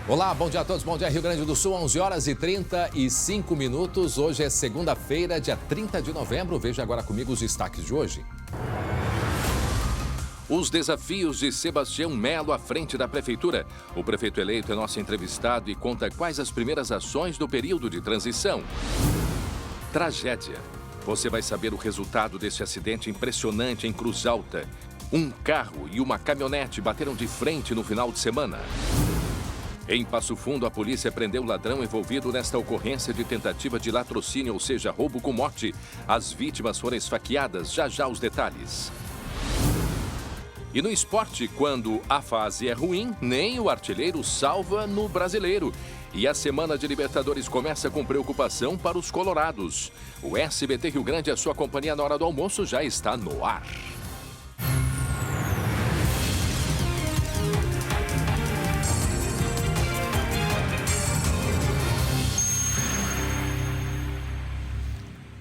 Olá, bom dia a todos, bom dia Rio Grande do Sul, 11 horas e 35 minutos. Hoje é segunda-feira, dia 30 de novembro. Veja agora comigo os destaques de hoje. Os desafios de Sebastião Melo à frente da Prefeitura. O prefeito eleito é nosso entrevistado e conta quais as primeiras ações do período de transição. Tragédia. Você vai saber o resultado desse acidente impressionante em Cruz Alta. Um carro e uma caminhonete bateram de frente no final de semana. Em Passo Fundo, a polícia prendeu o ladrão envolvido nesta ocorrência de tentativa de latrocínio, ou seja, roubo com morte. As vítimas foram esfaqueadas, já os detalhes. E no esporte, quando a fase é ruim, nem o artilheiro salva no Brasileiro. E a semana de Libertadores começa com preocupação para os colorados. O SBT Rio Grande, a sua companhia na hora do almoço, já está no ar.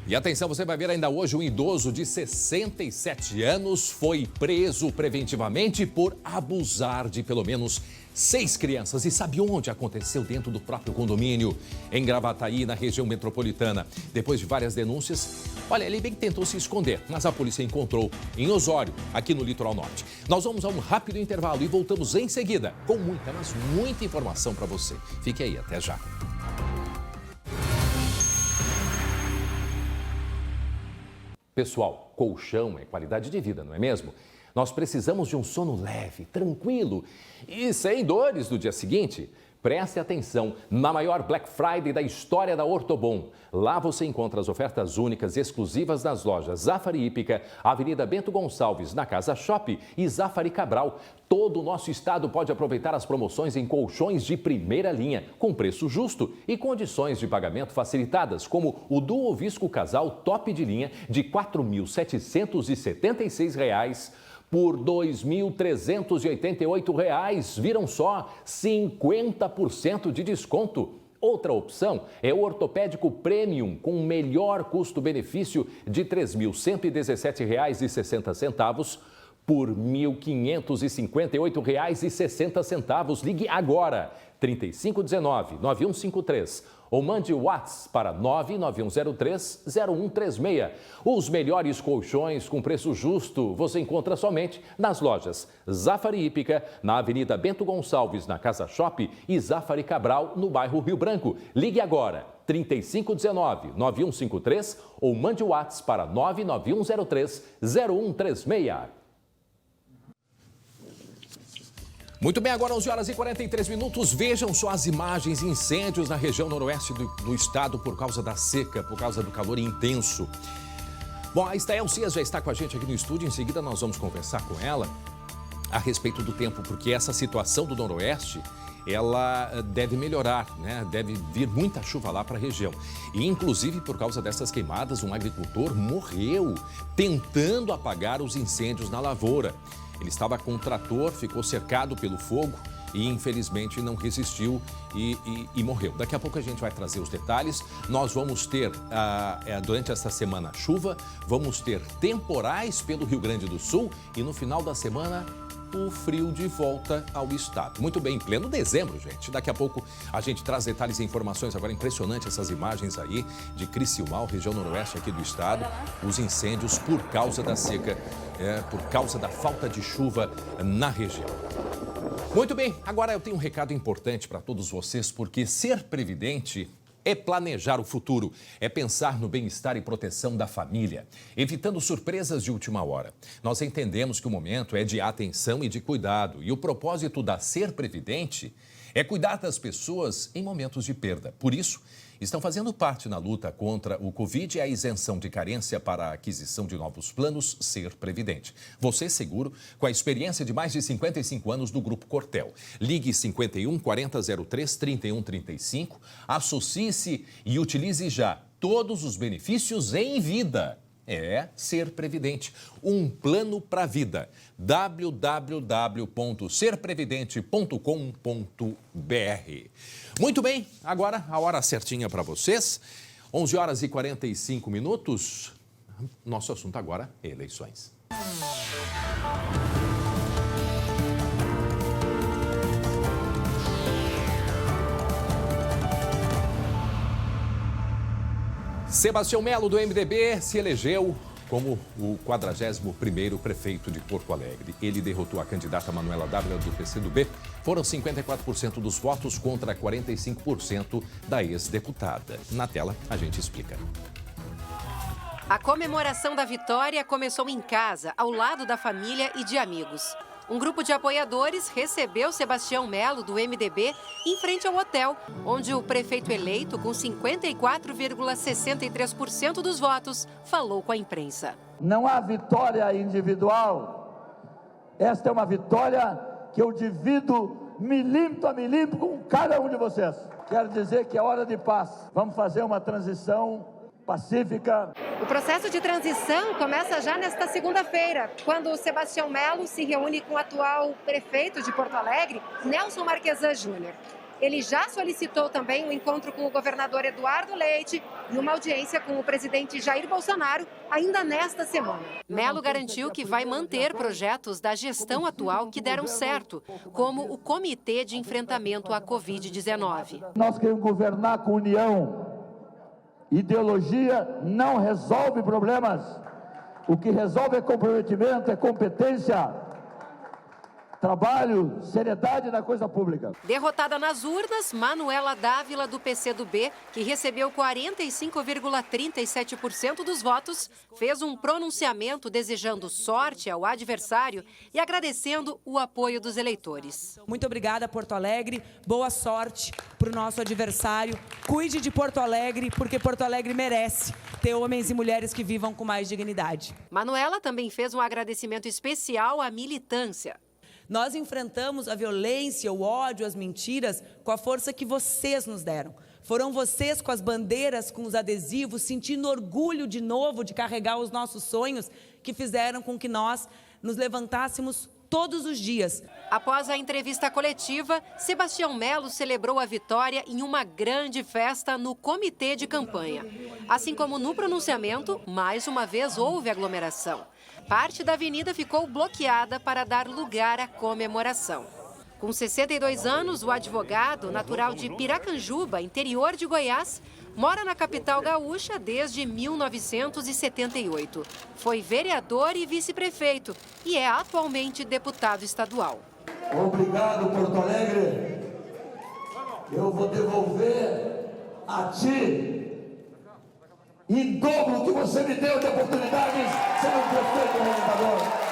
E atenção, você vai ver ainda hoje um idoso de 67 anos foi preso preventivamente por abusar de pelo menos 6 crianças. E sabe onde aconteceu? Dentro do próprio condomínio, em Gravataí, na região metropolitana. Depois de várias denúncias, olha, ele bem que tentou se esconder, mas a polícia encontrou em Osório, aqui no litoral norte. Nós vamos a um rápido intervalo e voltamos em seguida com muita, mas muita informação para você. Fique aí, até já. Pessoal, colchão é qualidade de vida, não é mesmo? Nós precisamos de um sono leve, tranquilo e sem dores no dia seguinte. Preste atenção, na maior Black Friday da história da Ortobon. Lá você encontra as ofertas únicas exclusivas nas lojas Zafari Hípica, Avenida Bento Gonçalves, na Casa Shop e Zafari Cabral. Todo o nosso estado pode aproveitar as promoções em colchões de primeira linha, com preço justo e condições de pagamento facilitadas, como o Duo Visco Casal top de linha de R$ 4.776 por R$ 2.388. Viram só, 50% de desconto. Outra opção é o ortopédico Premium, com melhor custo-benefício de R$ 3.117,60 por R$ 1.558,60. Ligue agora, 3519-9153. Ou mande o WhatsApp para 99103-0136. Os melhores colchões com preço justo você encontra somente nas lojas Zafari Hípica, na Avenida Bento Gonçalves, na Casa Shop e Zafari Cabral, no bairro Rio Branco. Ligue agora, 3519-9153 ou mande o WhatsApp para 99103-0136. Muito bem, agora 11 horas e 43 minutos. Vejam só as imagens de incêndios na região noroeste do estado por causa da seca, por causa do calor intenso. Bom, a Estael Cias já está com a gente aqui no estúdio. Em seguida nós vamos conversar com ela a respeito do tempo, porque essa situação do noroeste, ela deve melhorar, né? Deve vir muita chuva lá para a região. E, inclusive, por causa dessas queimadas, um agricultor morreu tentando apagar os incêndios na lavoura. Ele estava com um trator, ficou cercado pelo fogo e, infelizmente, não resistiu e morreu. Daqui a pouco a gente vai trazer os detalhes. Nós vamos ter, durante essa semana, chuva, vamos ter temporais pelo Rio Grande do Sul e, no final da semana, o frio de volta ao estado. Muito bem, em pleno dezembro, gente. Daqui a pouco a gente traz detalhes e informações. Agora, impressionante essas imagens aí de Criciúmal, região noroeste aqui do estado. Os incêndios por causa da seca, por causa da falta de chuva na região. Muito bem, agora eu tenho um recado importante para todos vocês, porque ser previdente é planejar o futuro, é pensar no bem-estar e proteção da família, evitando surpresas de última hora. Nós entendemos que o momento é de atenção e de cuidado, e o propósito da Ser Previdente é cuidar das pessoas em momentos de perda. Por isso, estão fazendo parte na luta contra o Covid e a isenção de carência para a aquisição de novos planos Ser Previdente. Você seguro com a experiência de mais de 55 anos do Grupo Cortel. Ligue 51 40 03 31 35, associe-se e utilize já todos os benefícios em vida. É Ser Previdente, um plano para a vida. www.serprevidente.com.br. Muito bem, agora a hora certinha para vocês. 11 horas e 45 minutos. Nosso assunto agora é eleições. Sebastião Melo, do MDB, se elegeu como o 41º prefeito de Porto Alegre. Ele derrotou a candidata Manuela Dávila, do PCdoB. Foram 54% dos votos contra 45% da ex-deputada. Na tela, a gente explica. A comemoração da vitória começou em casa, ao lado da família e de amigos. Um grupo de apoiadores recebeu Sebastião Melo, do MDB, em frente ao hotel, onde o prefeito eleito, com 54,63% dos votos, falou com a imprensa. Não há vitória individual. Esta é uma vitória que eu divido milímetro a milímetro com cada um de vocês. Quero dizer que é hora de paz. Vamos fazer uma transição pacífica. O processo de transição começa já nesta segunda-feira, quando o Sebastião Melo se reúne com o atual prefeito de Porto Alegre, Nelson Marquesan Júnior. Ele já solicitou também um encontro com o governador Eduardo Leite e uma audiência com o presidente Jair Bolsonaro ainda nesta semana. Melo garantiu que vai manter projetos da gestão atual que deram certo, como o Comitê de Enfrentamento à Covid-19. Nós queremos governar com união. Ideologia não resolve problemas. O que resolve é comprometimento, é competência, trabalho, seriedade na coisa pública. Derrotada nas urnas, Manuela Dávila, do PCdoB, que recebeu 45,37% dos votos, fez um pronunciamento desejando sorte ao adversário e agradecendo o apoio dos eleitores. Muito obrigada, Porto Alegre. Boa sorte para o nosso adversário. Cuide de Porto Alegre, porque Porto Alegre merece ter homens e mulheres que vivam com mais dignidade. Manuela também fez um agradecimento especial à militância. Nós enfrentamos a violência, o ódio, as mentiras com a força que vocês nos deram. Foram vocês com as bandeiras, com os adesivos, sentindo orgulho de novo de carregar os nossos sonhos, que fizeram com que nós nos levantássemos todos os dias. Após a entrevista coletiva, Sebastião Melo celebrou a vitória em uma grande festa no comitê de campanha. Assim como no pronunciamento, mais uma vez houve aglomeração. Parte da avenida ficou bloqueada para dar lugar à comemoração. Com 62 anos, o advogado, natural de Piracanjuba, interior de Goiás, mora na capital gaúcha desde 1978. Foi vereador e vice-prefeito e é atualmente deputado estadual. Obrigado, Porto Alegre. Eu vou devolver a ti em dobro que você me deu de oportunidades sendo um prefeito governador.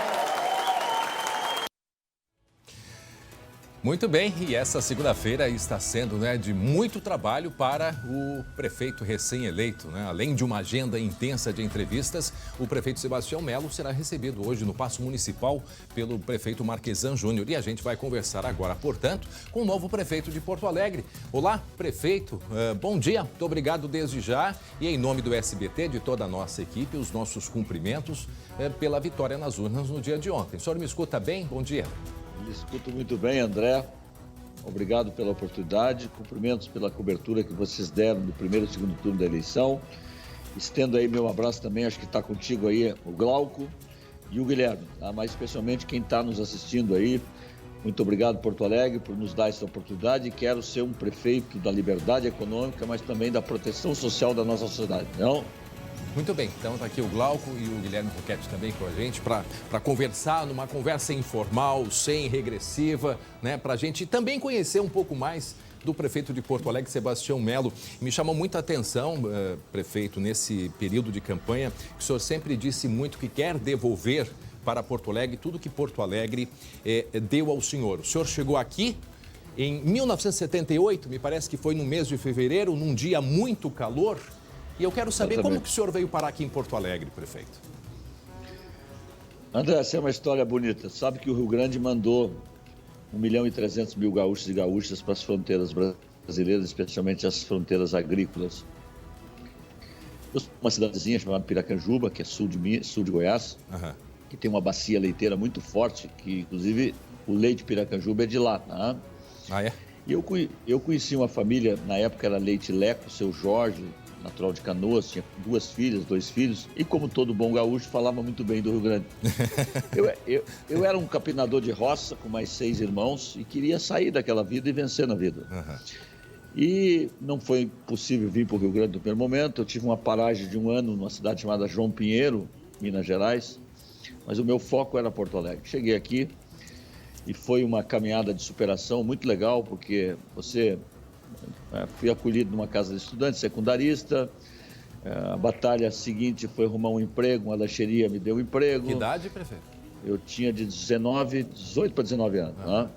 Muito bem, e essa segunda-feira está sendo de muito trabalho para o prefeito recém-eleito. Além de uma agenda intensa de entrevistas, o prefeito Sebastião Melo será recebido hoje no Paço Municipal pelo prefeito Marquesan Júnior. E a gente vai conversar agora, portanto, com o novo prefeito de Porto Alegre. Olá, prefeito, bom dia, muito obrigado desde já. E em nome do SBT, de toda a nossa equipe, os nossos cumprimentos pela vitória nas urnas no dia de ontem. O senhor me escuta bem? Bom dia. Me escuto muito bem, André. Obrigado pela oportunidade. Cumprimentos pela cobertura que vocês deram no primeiro e segundo turno da eleição. Estendo aí meu abraço também, acho que está contigo aí o Glauco e o Guilherme, tá? Mas especialmente quem está nos assistindo aí. Muito obrigado, Porto Alegre, por nos dar essa oportunidade. Quero ser um prefeito da liberdade econômica, mas também da proteção social da nossa sociedade, não? Muito bem, então está aqui o Glauco e o Guilherme Roquette também com a gente para conversar numa conversa informal, sem regressiva, para a gente também conhecer um pouco mais do prefeito de Porto Alegre, Sebastião Melo. Me chamou muita atenção, prefeito, nesse período de campanha, que o senhor sempre disse muito que quer devolver para Porto Alegre tudo que Porto Alegre deu ao senhor. O senhor chegou aqui em 1978, me parece que foi no mês de fevereiro, num dia muito calor. E eu quero saber como que o senhor veio parar aqui em Porto Alegre, prefeito. André, essa é uma história bonita. Sabe que o Rio Grande mandou 1.300.000 gaúchos e gaúchas para as fronteiras brasileiras, especialmente as fronteiras agrícolas. Eu sou uma cidadezinha chamada Piracanjuba, que é sul de Goiás, que tem uma bacia leiteira muito forte, que inclusive o leite de Piracanjuba é de lá, tá? Ah, é? E eu conheci uma família, na época era Leite Leco, seu Jorge, natural de Canoas, tinha 2 filhas, 2 filhos, e como todo bom gaúcho, falava muito bem do Rio Grande. Eu era um capinador de roça com mais 6 irmãos e queria sair daquela vida e vencer na vida. E não foi possível vir para o Rio Grande no primeiro momento. Eu tive uma paragem de um ano numa cidade chamada João Pinheiro, Minas Gerais, mas o meu foco era Porto Alegre. Cheguei aqui e foi uma caminhada de superação muito legal, porque fui acolhido numa casa de estudantes, secundarista. A batalha seguinte foi arrumar um emprego, uma lancheria me deu um emprego. Que idade, prefeito? Eu tinha de 18 para 19 anos. Né?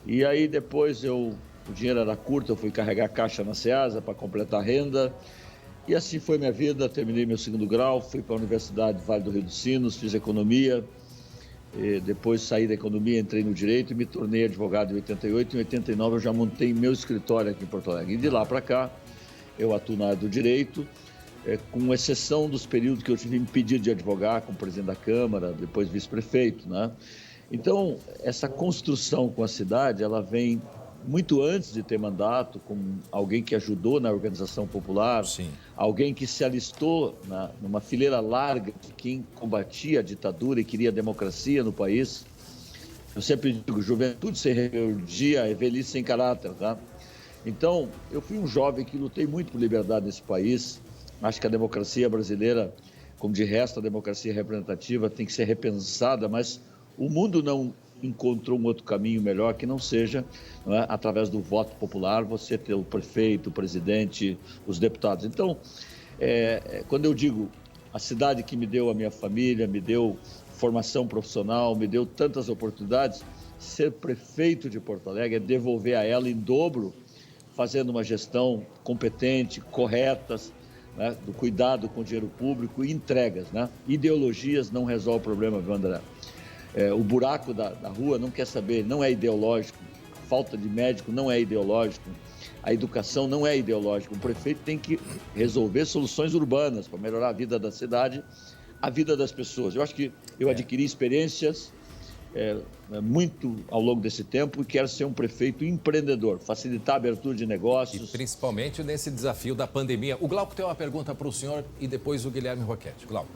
E aí depois o dinheiro era curto, eu fui carregar caixa na Ceasa para completar a renda. E assim foi minha vida, terminei meu segundo grau, fui para a Universidade Vale do Rio dos Sinos, fiz economia. E depois saí da economia, entrei no direito e me tornei advogado em 88. Em 89 eu já montei meu escritório aqui em Porto Alegre. E de lá para cá eu atuo na área do direito, com exceção dos períodos que eu tive impedido de advogar, como presidente da Câmara, depois vice-prefeito, né? Então, essa construção com a cidade, ela vem muito antes de ter mandato, como alguém que ajudou na organização popular, Sim. Alguém que se alistou numa fileira larga de quem combatia a ditadura e queria a democracia no país. Eu sempre digo, juventude sem rebeldia é velhice sem caráter, tá? Então, eu fui um jovem que lutei muito por liberdade nesse país. Acho que a democracia brasileira, como de resto a democracia representativa, tem que ser repensada, mas o mundo não encontrou um outro caminho melhor que não seja, através do voto popular, você ter o prefeito, o presidente, os deputados. Então, quando eu digo a cidade que me deu a minha família, me deu formação profissional, me deu tantas oportunidades, ser prefeito de Porto Alegre é devolver a ela em dobro, fazendo uma gestão competente, correta, né, do cuidado com o dinheiro público e entregas, né? Ideologias não resolvem o problema, viu, André? O buraco da rua não quer saber, não é ideológico, a falta de médico não é ideológico, a educação não é ideológica. O prefeito tem que resolver soluções urbanas para melhorar a vida da cidade, a vida das pessoas. Eu acho que eu adquiri experiências muito ao longo desse tempo e quero ser um prefeito empreendedor, facilitar a abertura de negócios. E principalmente nesse desafio da pandemia. O Glauco tem uma pergunta para o senhor e depois o Guilherme Roquette. Glauco.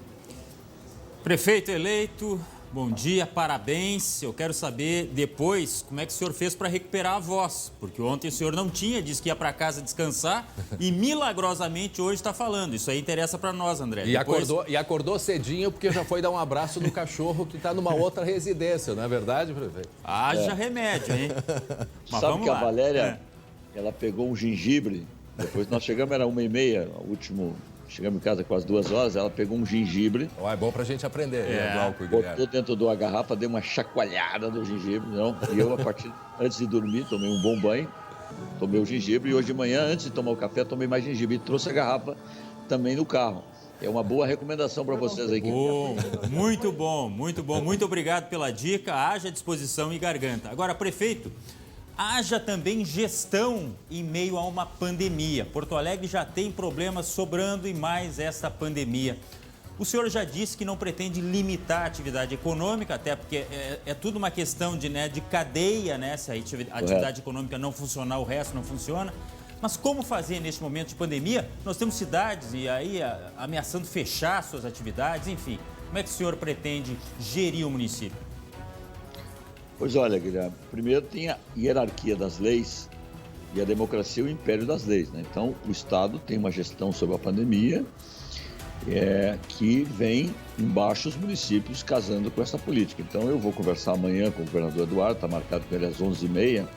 Prefeito eleito, bom dia, parabéns. Eu quero saber depois como é que o senhor fez para recuperar a voz, porque ontem o senhor não tinha, disse que ia para casa descansar e milagrosamente hoje está falando. Isso aí interessa para nós, André. E acordou cedinho porque já foi dar um abraço no cachorro que está numa outra residência, não é verdade, prefeito? Haja remédio, hein? Mas sabe vamos que lá. A Valéria, ela pegou um gengibre, depois nós chegamos, era 1h30, o último... Chegamos em casa quase 2 horas, ela pegou um gengibre. É bom pra gente aprender, Glauco e Guilherme. Botou dentro de uma garrafa, deu uma chacoalhada do gengibre, não? E eu, antes de dormir, tomei um bom banho, tomei o gengibre. E hoje de manhã, antes de tomar o café, tomei mais gengibre. E trouxe a garrafa também no carro. É uma boa recomendação para vocês aí. Muito bom, muito bom. Muito obrigado pela dica. Haja disposição e garganta. Agora, prefeito, haja também gestão em meio a uma pandemia. Porto Alegre já tem problemas sobrando e mais essa pandemia. O senhor já disse que não pretende limitar a atividade econômica, até porque é tudo uma questão de cadeia, né? Se a atividade econômica não funcionar, o resto não funciona. Mas como fazer neste momento de pandemia? Nós temos cidades e aí ameaçando fechar suas atividades, enfim. Como é que o senhor pretende gerir o município? Pois olha, Guilherme, primeiro tem a hierarquia das leis e a democracia é o império das leis, né? Então, o Estado tem uma gestão sobre a pandemia que vem embaixo os municípios casando com essa política. Então, eu vou conversar amanhã com o governador Eduardo, está marcado com ele às 11h30,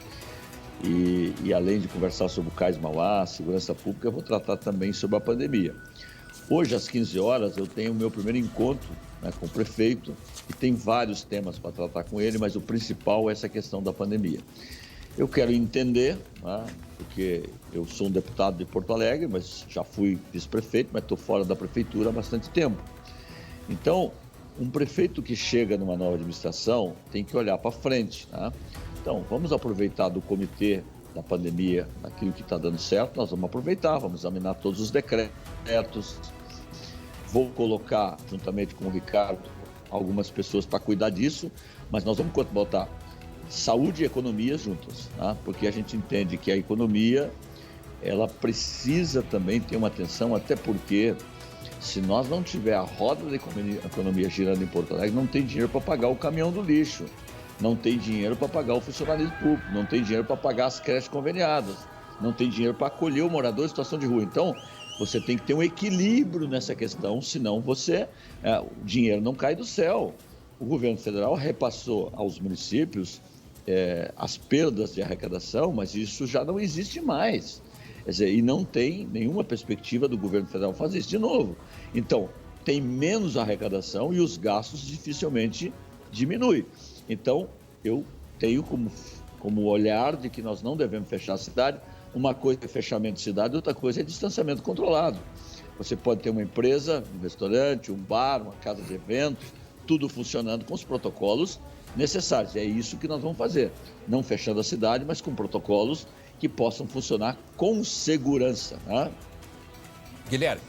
e além de conversar sobre o Cais Mauá, segurança pública, eu vou tratar também sobre a pandemia. Hoje, às 15 horas, eu tenho o meu primeiro encontro, né, com o prefeito, e tem vários temas para tratar com ele, mas o principal é essa questão da pandemia. Eu quero entender, né, porque eu sou um deputado de Porto Alegre, mas já fui vice-prefeito, mas estou fora da prefeitura há bastante tempo. Então, um prefeito que chega numa nova administração tem que olhar para frente, né? Então, vamos aproveitar do comitê da pandemia, daquilo que está dando certo, nós vamos aproveitar, vamos examinar todos os decretos. Vou colocar, juntamente com o Ricardo, algumas pessoas para cuidar disso, mas nós vamos botar saúde e economia juntas, tá? Porque a gente entende que a economia, ela precisa também ter uma atenção, até porque se nós não tiver a roda da economia girando em Porto Alegre, não tem dinheiro para pagar o caminhão do lixo, não tem dinheiro para pagar o funcionalismo público, não tem dinheiro para pagar as creches conveniadas. não tem dinheiro para acolher o morador em situação de rua. Então, você tem que ter um equilíbrio nessa questão, senão o dinheiro não cai do céu. O governo federal repassou aos municípios as perdas de arrecadação, mas isso já não existe mais. Quer dizer, e não tem nenhuma perspectiva do governo federal fazer isso de novo. Então, tem menos arrecadação e os gastos dificilmente diminuem. Então, eu tenho como olhar de que nós não devemos fechar a cidade. Uma coisa é fechamento de cidade, outra coisa é distanciamento controlado. Você pode ter uma empresa, um restaurante, um bar, uma casa de eventos, tudo funcionando com os protocolos necessários. É isso que nós vamos fazer. Não fechando a cidade, mas com protocolos que possam funcionar com segurança. Né? Guilherme.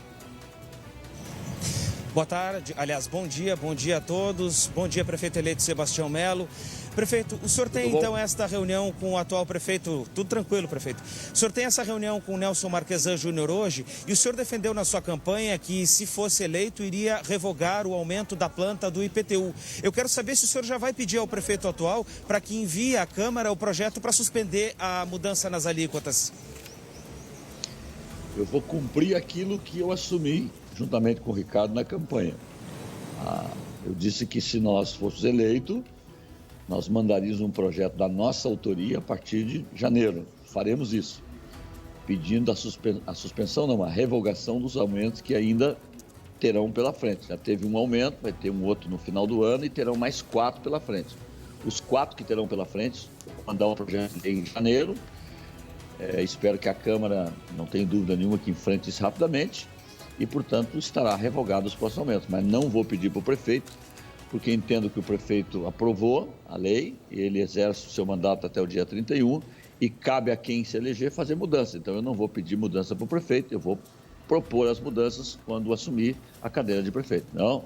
Boa tarde, aliás, bom dia a todos. Bom dia, prefeito eleito Sebastião Melo. Prefeito, o senhor tem então esta reunião com o atual prefeito, tudo tranquilo, prefeito. O senhor tem essa reunião com o Nelson Marquesan Júnior hoje e o senhor defendeu na sua campanha que, se fosse eleito, iria revogar o aumento da planta do IPTU. Eu quero saber se o senhor já vai pedir ao prefeito atual para que envie à Câmara o projeto para suspender a mudança nas alíquotas. Eu vou cumprir aquilo que eu assumi juntamente com o Ricardo na campanha. Eu disse que se nós fôssemos eleitos, nós mandaríamos um projeto da nossa autoria a partir de janeiro. Faremos isso, pedindo a suspensão, não, a revogação dos aumentos que ainda terão pela frente. Já teve um aumento, vai ter um outro no final do ano e terão mais 4 pela frente. Os 4 que terão pela frente, vou mandar um projeto em janeiro. Espero que a Câmara, não tenho dúvida nenhuma, que enfrente isso rapidamente e, portanto, estará revogado os próximos aumentos. Mas não vou pedir para o prefeito, porque entendo que o prefeito aprovou a lei, ele exerce o seu mandato até o dia 31 e cabe a quem se eleger fazer mudança. Então, eu não vou pedir mudança para o prefeito, eu vou propor as mudanças quando assumir a cadeira de prefeito. Não?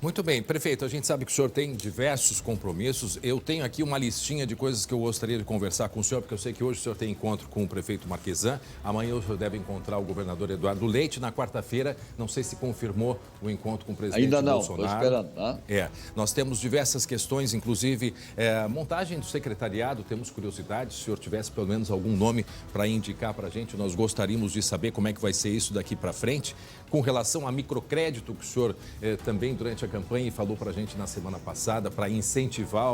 Muito bem, prefeito, a gente sabe que o senhor tem diversos compromissos. Eu tenho aqui uma listinha de coisas que eu gostaria de conversar com o senhor, porque eu sei que hoje o senhor tem encontro com o prefeito Marquesan. Amanhã o senhor deve encontrar o governador Eduardo Leite. Na quarta-feira, não sei se confirmou o encontro com o presidente Ainda não, Bolsonaro. estou esperando. Tá? Nós temos diversas questões, inclusive montagem do secretariado, temos curiosidade. Se o senhor tivesse pelo menos algum nome para indicar para a gente, nós gostaríamos de saber como é que vai ser isso daqui para frente. Com relação a microcrédito, que o senhor também durante a campanha falou para a gente na semana passada, para incentivar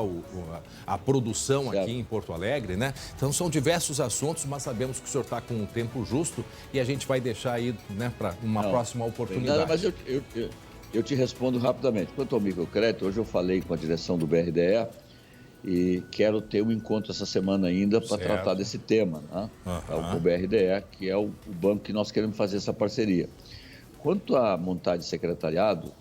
a produção aqui em Porto Alegre, né? Então são diversos assuntos, mas sabemos que o senhor está com um tempo justo e a gente vai deixar aí, né, para uma próxima oportunidade. Não, mas eu te respondo rapidamente. Quanto ao microcrédito, hoje eu falei com a direção do BRDE e quero ter um encontro essa semana ainda para tratar desse tema, né? O BRDE, que é o banco que nós queremos fazer essa parceria. Quanto à montagem de secretariado,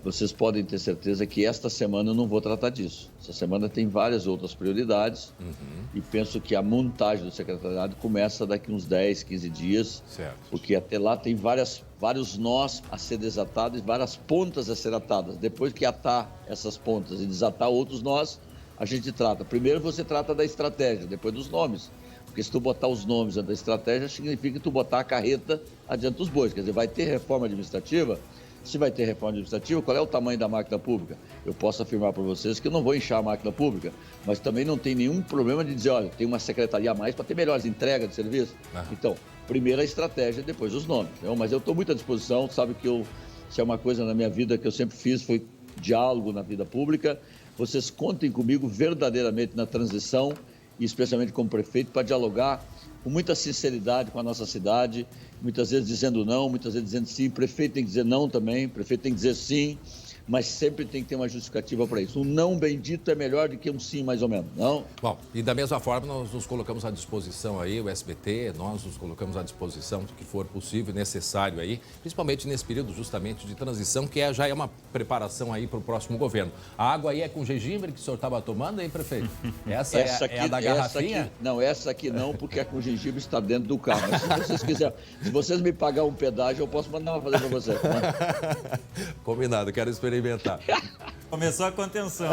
vocês podem ter certeza que esta semana eu não vou tratar disso. Essa semana tem várias outras prioridades e penso que a montagem do secretariado começa daqui uns 10, 15 dias, porque até lá tem vários nós a ser desatados e várias pontas a ser atadas. Depois que atar essas pontas e desatar outros nós, a gente trata. Primeiro você trata da estratégia, depois dos nomes. Porque se tu botar os nomes da estratégia, significa tu botar a carreta adiante dos bois. Quer dizer, vai ter reforma administrativa? Se vai ter reforma administrativa, qual é o tamanho da máquina pública? Eu posso afirmar para vocês que eu não vou inchar a máquina pública, mas também não tem nenhum problema de dizer, olha, tem uma secretaria a mais para ter melhores entregas de serviço. Então, primeiro a estratégia, depois os nomes. Mas eu estou muito à disposição, sabe que se é uma coisa na minha vida que eu sempre fiz, foi diálogo na vida pública. Vocês contem comigo verdadeiramente na transição, e especialmente como prefeito, para dialogar com muita sinceridade com a nossa cidade, muitas vezes dizendo não, muitas vezes dizendo sim. Prefeito tem que dizer não também, prefeito tem que dizer sim, mas sempre tem que ter uma justificativa para isso. Um não bendito é melhor do que um sim, mais ou menos, não? Bom, e da mesma forma nós nos colocamos à disposição aí, o SBT, nós nos colocamos à disposição do que for possível e necessário aí, principalmente nesse período justamente de transição, que já é uma preparação aí para o próximo governo. A água aí é com gengibre que o senhor estava tomando aí, prefeito? Essa aqui, é a da garrafinha? Essa aqui não, porque a com gengibre está dentro do carro. Mas se vocês quiserem, se vocês me pagarem um pedágio, eu posso mandar uma fazer para vocês. Né? Combinado, quero experimentar. Começou a contenção.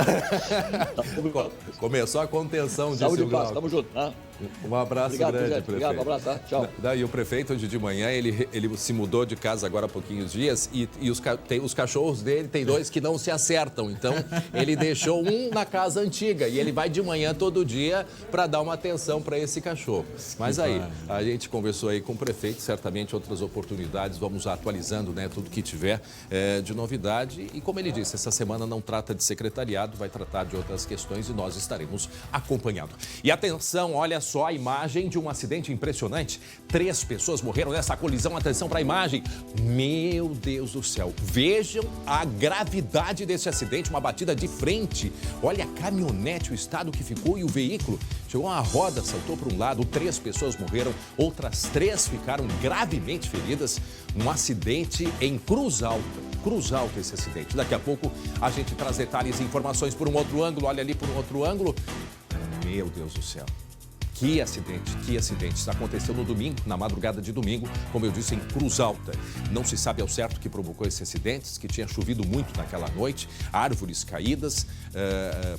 Começou a contenção, disse o Glauco. Saúde e paz, tamo junto. Um abraço Obrigado, grande, presidente. prefeito. Obrigado, um abraço, tá? Tchau. E o prefeito, hoje de manhã, ele se mudou de casa agora há pouquinhos dias e os cachorros dele, tem 2 que não se acertam. Então, ele deixou um na casa antiga e ele vai de manhã todo dia para dar uma atenção para esse cachorro. Mas aí, a gente conversou aí com o prefeito, certamente outras oportunidades, vamos atualizando, né, tudo que tiver de novidade. E como ele disse, essa semana não trata de secretariado, vai tratar de outras questões e nós estaremos acompanhando. E atenção, olha só a imagem de um acidente impressionante. 3 pessoas morreram nessa colisão. Atenção para a imagem. Meu Deus do céu. Vejam a gravidade desse acidente. Uma batida de frente. Olha a caminhonete, o estado que ficou e o veículo. Chegou uma roda, saltou para um lado. 3 pessoas morreram. Outras 3 ficaram gravemente feridas. Um acidente em Cruz Alta. Cruz Alta esse acidente. Daqui a pouco a gente traz detalhes e informações por um outro ângulo. Olha ali por um outro ângulo. Meu Deus do céu. Que acidente, que acidente. Isso aconteceu no domingo, na madrugada de domingo, como eu disse, em Cruz Alta. Não se sabe ao certo o que provocou esse acidente, que tinha chovido muito naquela noite, árvores caídas,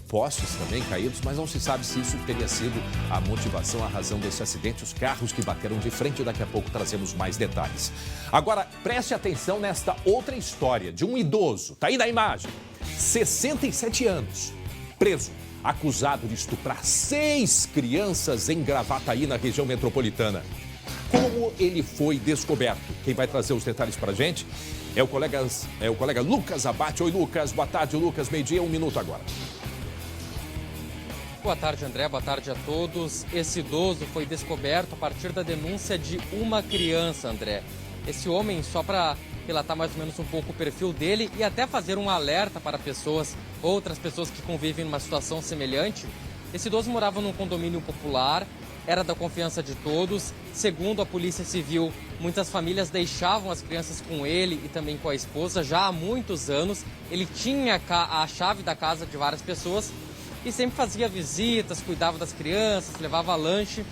postes também caídos, mas não se sabe se isso teria sido a motivação, a razão desse acidente, os carros que bateram de frente. Daqui a pouco trazemos mais detalhes. Agora, preste atenção nesta outra história de um idoso, tá aí na imagem, 67 anos, preso, acusado de estuprar 6 crianças em Gravataí, na região metropolitana. Como ele foi descoberto? Quem vai trazer os detalhes para a gente é o colega Lucas Abate. Oi, Lucas. Boa tarde, Lucas. 12:00, 1 minuto agora. Boa tarde, André. Boa tarde a todos. Esse idoso foi descoberto a partir da denúncia de uma criança, André. Esse homem, só para relatar mais ou menos um pouco o perfil dele e até fazer um alerta para outras pessoas que convivem numa situação semelhante. Esse idoso morava num condomínio popular, era da confiança de todos. Segundo a Polícia Civil, muitas famílias deixavam as crianças com ele e também com a esposa já há muitos anos. Ele tinha a chave da casa de várias pessoas e sempre fazia visitas, cuidava das crianças, levava lanche,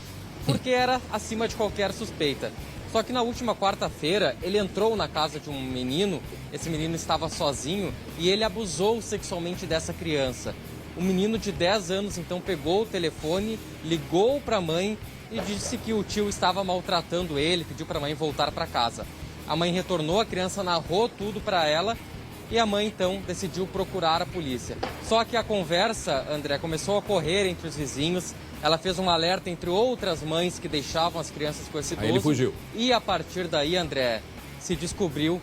porque era acima de qualquer suspeita. Só que na última quarta-feira, ele entrou na casa de um menino, esse menino estava sozinho e ele abusou sexualmente dessa criança. O menino de 10 anos então pegou o telefone, ligou para a mãe e disse que o tio estava maltratando ele, pediu para a mãe voltar para casa. A mãe retornou, a criança narrou tudo para ela e a mãe então decidiu procurar a polícia. Só que a conversa, André, começou a correr entre os vizinhos. Ela fez um alerta entre outras mães que deixavam as crianças com esse idoso. Aí ele fugiu. E a partir daí, André, se descobriu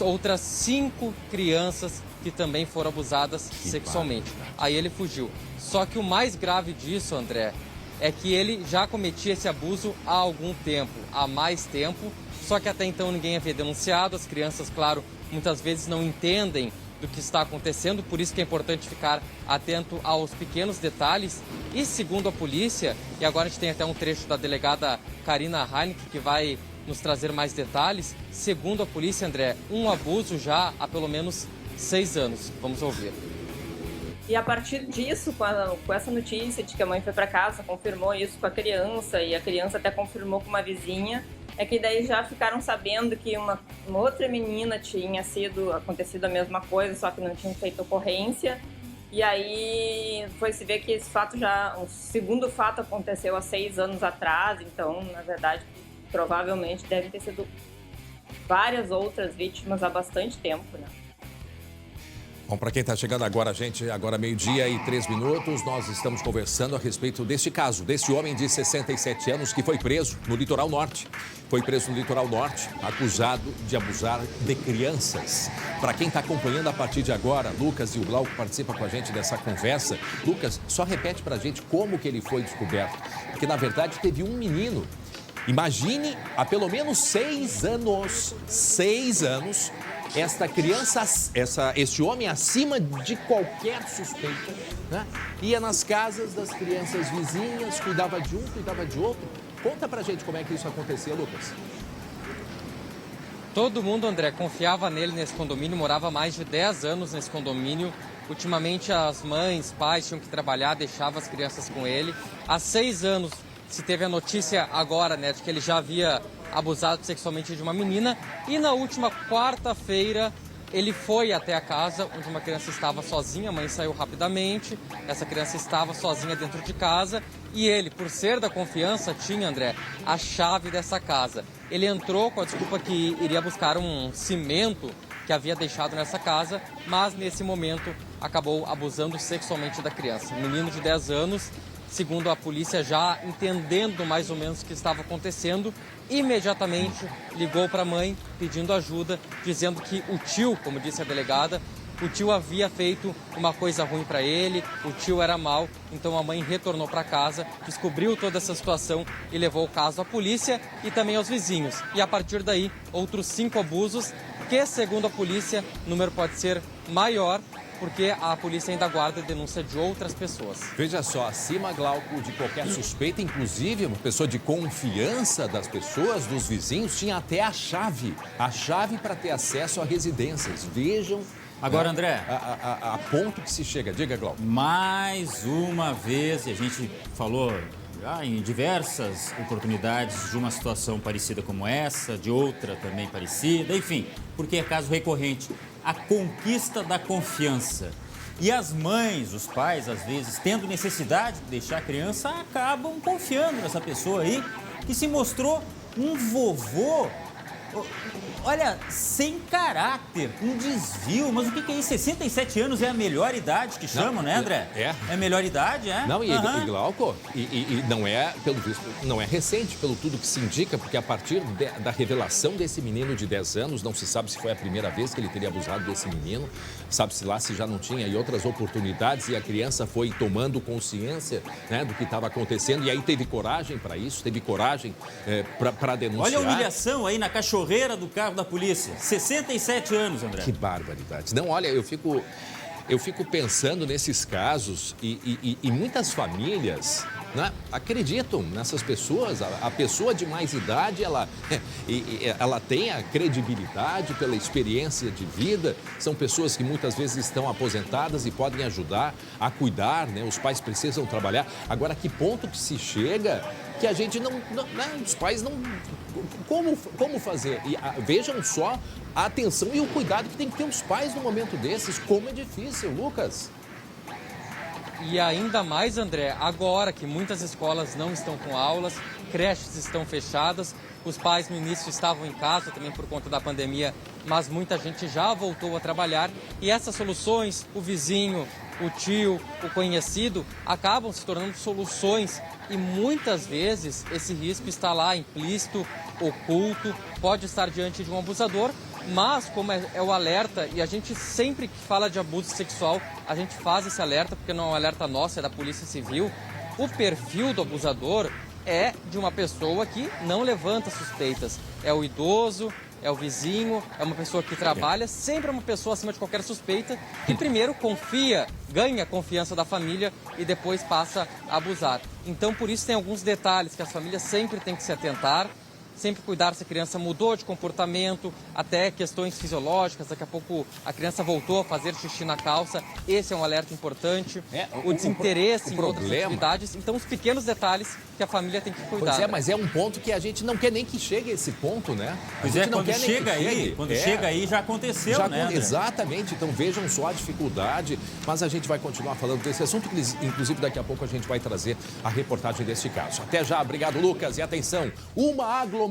outras 5 crianças que também foram abusadas sexualmente. Aí ele fugiu. Só que o mais grave disso, André, é que ele já cometia esse abuso há algum tempo, há mais tempo. Só que até então ninguém havia denunciado. As crianças, claro, muitas vezes não entendem do que está acontecendo, por isso que é importante ficar atento aos pequenos detalhes. E segundo a polícia, e agora a gente tem até um trecho da delegada Karina Heinck que vai nos trazer mais detalhes, segundo a polícia, André, um abuso já há pelo menos 6 anos. Vamos ouvir. E a partir disso, com essa notícia de que a mãe foi para casa, confirmou isso com a criança, e a criança até confirmou com uma vizinha, é que daí já ficaram sabendo que uma outra menina tinha acontecido a mesma coisa, só que não tinha feito ocorrência. E aí foi se ver que esse fato o segundo fato aconteceu há 6 anos atrás, então, na verdade, provavelmente devem ter sido várias outras vítimas há bastante tempo, né? Bom, para quem está chegando agora, gente, agora 12:03, nós estamos conversando a respeito deste caso, desse homem de 67 anos que foi preso no litoral norte. Foi preso no litoral norte, acusado de abusar de crianças. Para quem está acompanhando a partir de agora, Lucas e o Glauco participam com a gente dessa conversa. Lucas, só repete para a gente como que ele foi descoberto. Porque, na verdade, teve um menino. Imagine, há pelo menos 6 anos, esta criança, este homem acima de qualquer suspeita, né? Ia nas casas das crianças vizinhas, cuidava de um, cuidava de outro. Conta pra gente como é que isso acontecia, Lucas. Todo mundo, André, confiava nele nesse condomínio, morava mais de 10 anos nesse condomínio. Ultimamente as mães, pais tinham que trabalhar, deixavam as crianças com ele. Há 6 anos se teve a notícia agora, né, de que ele já havia abusado sexualmente de uma menina. E na última quarta-feira Ele foi até a casa onde uma criança estava sozinha, a mãe saiu rapidamente, essa criança estava sozinha dentro de casa e ele, por ser da confiança, tinha, André, a chave dessa casa. Ele entrou com a desculpa que iria buscar um cimento que havia deixado nessa casa, mas nesse momento acabou abusando sexualmente da criança. Um menino de 10 anos, segundo a polícia, já entendendo mais ou menos o que estava acontecendo, imediatamente ligou para a mãe pedindo ajuda, dizendo que o tio, como disse a delegada, o tio havia feito uma coisa ruim para ele, o tio era mau, então a mãe retornou para casa, descobriu toda essa situação e levou o caso à polícia e também aos vizinhos. E a partir daí, outros 5 abusos, que segundo a polícia, o número pode ser maior, porque a polícia ainda aguarda a denúncia de outras pessoas. Veja só, acima, Glauco, de qualquer suspeita, inclusive uma pessoa de confiança das pessoas, dos vizinhos, tinha até a chave para ter acesso a residências. Vejam. Agora, André, a ponto que se chega. Diga, Glauco. Mais uma vez, e a gente falou já em diversas oportunidades de uma situação parecida como essa, de outra também parecida, enfim, porque é caso recorrente. A conquista da confiança. E as mães, os pais, às vezes, tendo necessidade de deixar a criança, acabam confiando nessa pessoa aí, que se mostrou um vovô, olha, sem caráter, um desvio. Mas o que é isso? 67 anos é a melhor idade que chamam, né, André? É. É a melhor idade, é? Não, e Glauco, e não é, pelo visto, não é recente, pelo tudo que se indica, porque a partir da revelação desse menino de 10 anos, não se sabe se foi a primeira vez que ele teria abusado desse menino, sabe-se lá se já não tinha e outras oportunidades, e a criança foi tomando consciência, né, do que estava acontecendo, e aí teve coragem para isso, teve coragem para denunciar. Olha a humilhação aí na cachorreira do carro da polícia. 67 anos, André. Que barbaridade. Não, olha, eu fico pensando nesses casos e muitas famílias, né, acreditam nessas pessoas. A pessoa de mais idade, ela tem a credibilidade pela experiência de vida. São pessoas que muitas vezes estão aposentadas e podem ajudar a cuidar, né? Os pais precisam trabalhar. Agora, que ponto que se chega que a gente não os pais não... Como fazer? E vejam só a atenção e o cuidado que tem que ter os pais no momento desses. Como é difícil, Lucas. E ainda mais, André, agora que muitas escolas não estão com aulas, creches estão fechadas, os pais no início estavam em casa também por conta da pandemia, mas muita gente já voltou a trabalhar e essas soluções, o vizinho, o tio, o conhecido, acabam se tornando soluções e muitas vezes esse risco está lá implícito, oculto, pode estar diante de um abusador, mas como é o alerta, e a gente sempre que fala de abuso sexual, a gente faz esse alerta, porque não é um alerta nosso, é da Polícia Civil, o perfil do abusador é de uma pessoa que não levanta suspeitas, é o idoso, é o vizinho, é uma pessoa que trabalha, sempre é uma pessoa acima de qualquer suspeita, que primeiro confia, ganha a confiança da família e depois passa a abusar. Então, por isso tem alguns detalhes que as famílias sempre têm que se atentar, sempre cuidar se a criança mudou de comportamento, até questões fisiológicas, daqui a pouco a criança voltou a fazer xixi na calça, esse é um alerta importante, o desinteresse em outras atividades, então os pequenos detalhes que a família tem que cuidar. Pois é, mas é um ponto que a gente não quer nem que chegue a esse ponto, né? Pois é, quando chega aí já aconteceu, né, André? Exatamente, então vejam só a dificuldade, mas a gente vai continuar falando desse assunto, inclusive daqui a pouco a gente vai trazer a reportagem deste caso. Até já, obrigado, Lucas, e atenção, uma aglomeração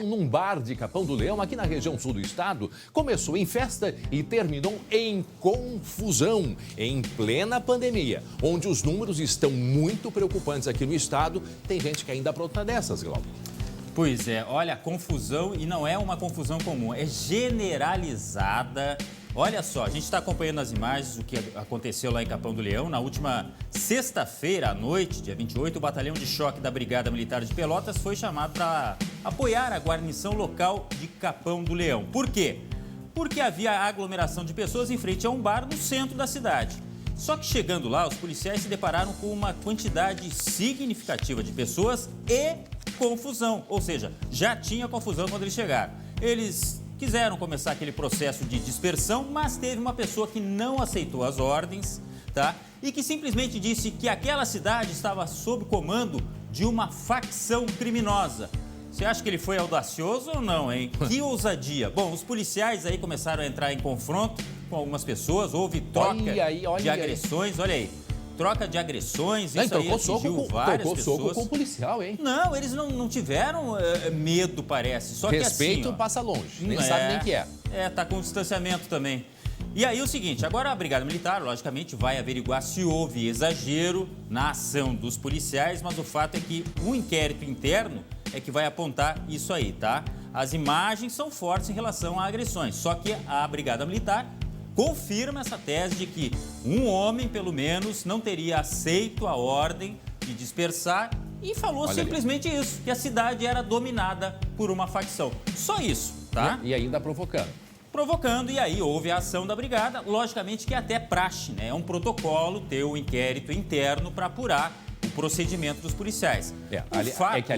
num bar de Capão do Leão, aqui na região sul do estado, começou em festa e terminou em confusão, em plena pandemia, onde os números estão muito preocupantes aqui no estado. Tem gente que ainda apronta dessas, Glauco. Pois é, olha, confusão, e não é uma confusão comum, é generalizada. Olha só, a gente está acompanhando as imagens do que aconteceu lá em Capão do Leão. Na última sexta-feira à noite, dia 28, o batalhão de choque da Brigada Militar de Pelotas foi chamado para apoiar a guarnição local de Capão do Leão. Por quê? Porque havia aglomeração de pessoas em frente a um bar no centro da cidade. Só que chegando lá, os policiais se depararam com uma quantidade significativa de pessoas e confusão. Ou seja, já tinha confusão quando eles chegaram. Eles quiseram começar aquele processo de dispersão, mas teve uma pessoa que não aceitou as ordens, tá? E que simplesmente disse que aquela cidade estava sob comando de uma facção criminosa. Você acha que ele foi audacioso ou não, hein? Que ousadia. Bom, os policiais aí começaram a entrar em confronto com algumas pessoas, houve troca de agressões, olha aí. Troca de agressões, isso aí atingiu várias pessoas. Soco com o policial, hein? Não, eles não tiveram medo, parece. Só Respeito que assim, passa longe, nem sabe nem o que é. Tá com distanciamento também. E aí o seguinte, agora a Brigada Militar, logicamente, vai averiguar se houve exagero na ação dos policiais, mas o fato é que um inquérito interno é que vai apontar isso aí, tá? As imagens são fortes em relação a agressões, só que a Brigada Militar confirma essa tese de que um homem, pelo menos, não teria aceito a ordem de dispersar e falou simplesmente isso, que a cidade era dominada por uma facção. Só isso, tá? E ainda provocando, e aí houve a ação da brigada, logicamente que é até praxe, né? É um protocolo ter o inquérito interno para apurar o procedimento dos policiais. O fato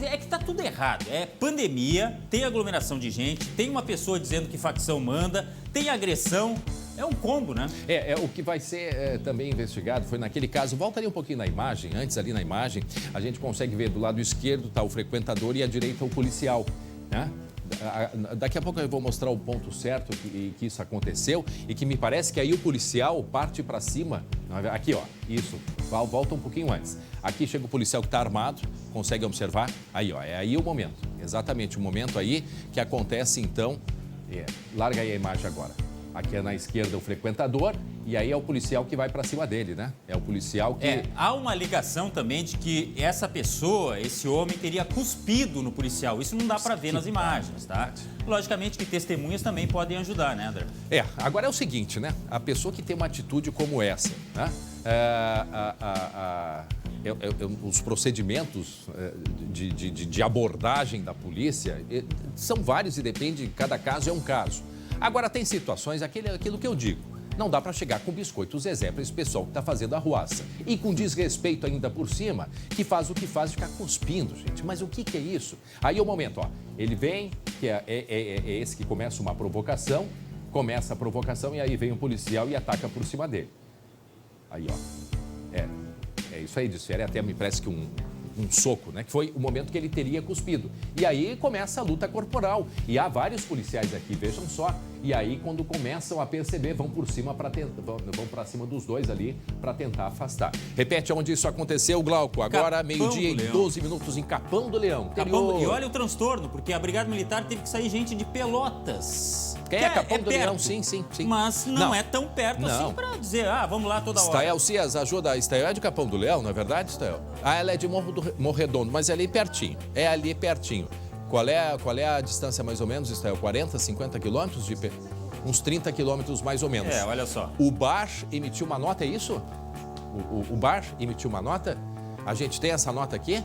é que tá tudo errado. É pandemia, tem aglomeração de gente, tem uma pessoa dizendo que facção manda, tem agressão. É um combo, né? O que vai ser também investigado foi naquele caso, volta ali um pouquinho na imagem, antes ali na imagem, a gente consegue ver do lado esquerdo tá o frequentador e à direita o policial, né? Daqui a pouco eu vou mostrar o ponto certo que isso aconteceu e que me parece que aí o policial parte para cima. Aqui, ó, isso, volta um pouquinho antes. Aqui chega o policial que está armado, consegue observar? Aí, ó, é aí o momento, exatamente o momento aí que acontece então. Larga aí a imagem agora. Aqui é na esquerda o frequentador e aí é o policial que vai para cima dele, né? É o policial que... Há uma alegação também de que essa pessoa, esse homem, teria cuspido no policial. Isso não dá para ver nas imagens, tá? Logicamente que testemunhas também podem ajudar, né, André? Agora é o seguinte, né? A pessoa que tem uma atitude como essa, né? Os procedimentos de abordagem da polícia são vários e depende, cada caso é um caso. Agora, tem situações, aquilo que eu digo, não dá para chegar com biscoito Zezé para esse pessoal que está fazendo a arruaça. E com desrespeito ainda por cima, que faz o que faz, ficar cuspindo, gente. Mas o que é isso? Aí é o momento, ó, ele vem, que é esse que começa uma provocação, começa a provocação e aí vem o policial e ataca por cima dele. Aí, ó, é isso aí, desfere até me parece que um soco, né? Que foi o momento que ele teria cuspido. E aí começa a luta corporal. E há vários policiais aqui, vejam só. E aí, quando começam a perceber, vão por cima vão para cima dos dois ali para tentar afastar. Repete onde isso aconteceu, Glauco. Agora, meio-dia e 12 minutos em Capão do Leão. E olha o transtorno, porque a Brigada Militar teve que sair gente de Pelotas. Capão do Leão, sim. Mas não é tão perto assim para dizer, vamos lá toda hora. Stael Cias ajuda. A Stael é de Capão do Leão, não é verdade, Stael? Ela é de Morro Redondo, mas é ali pertinho. Qual é a distância mais ou menos, Stael? 40, 50 quilômetros? Uns 30 quilômetros mais ou menos. Olha só. O BAR emitiu uma nota, é isso? O BAR emitiu uma nota? A gente tem essa nota aqui?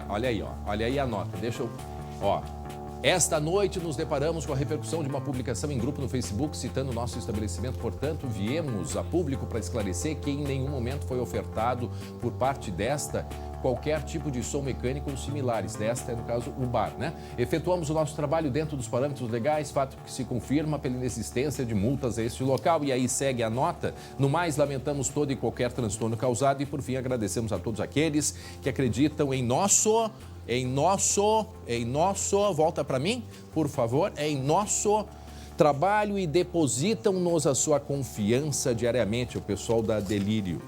Olha aí, ó. Olha aí a nota. Deixa eu... Ó. Esta noite nos deparamos com a repercussão de uma publicação em grupo no Facebook citando nosso estabelecimento. Portanto, viemos a público para esclarecer que em nenhum momento foi ofertado por parte desta qualquer tipo de som mecânico ou similares. Desta é, no caso, o bar, né? Efetuamos o nosso trabalho dentro dos parâmetros legais, fato que se confirma pela inexistência de multas a este local. E aí segue a nota. No mais, lamentamos todo e qualquer transtorno causado e, por fim, agradecemos a todos aqueles que acreditam em nosso, volta para mim, por favor, em nosso trabalho e depositam-nos a sua confiança diariamente, o pessoal da Delírios,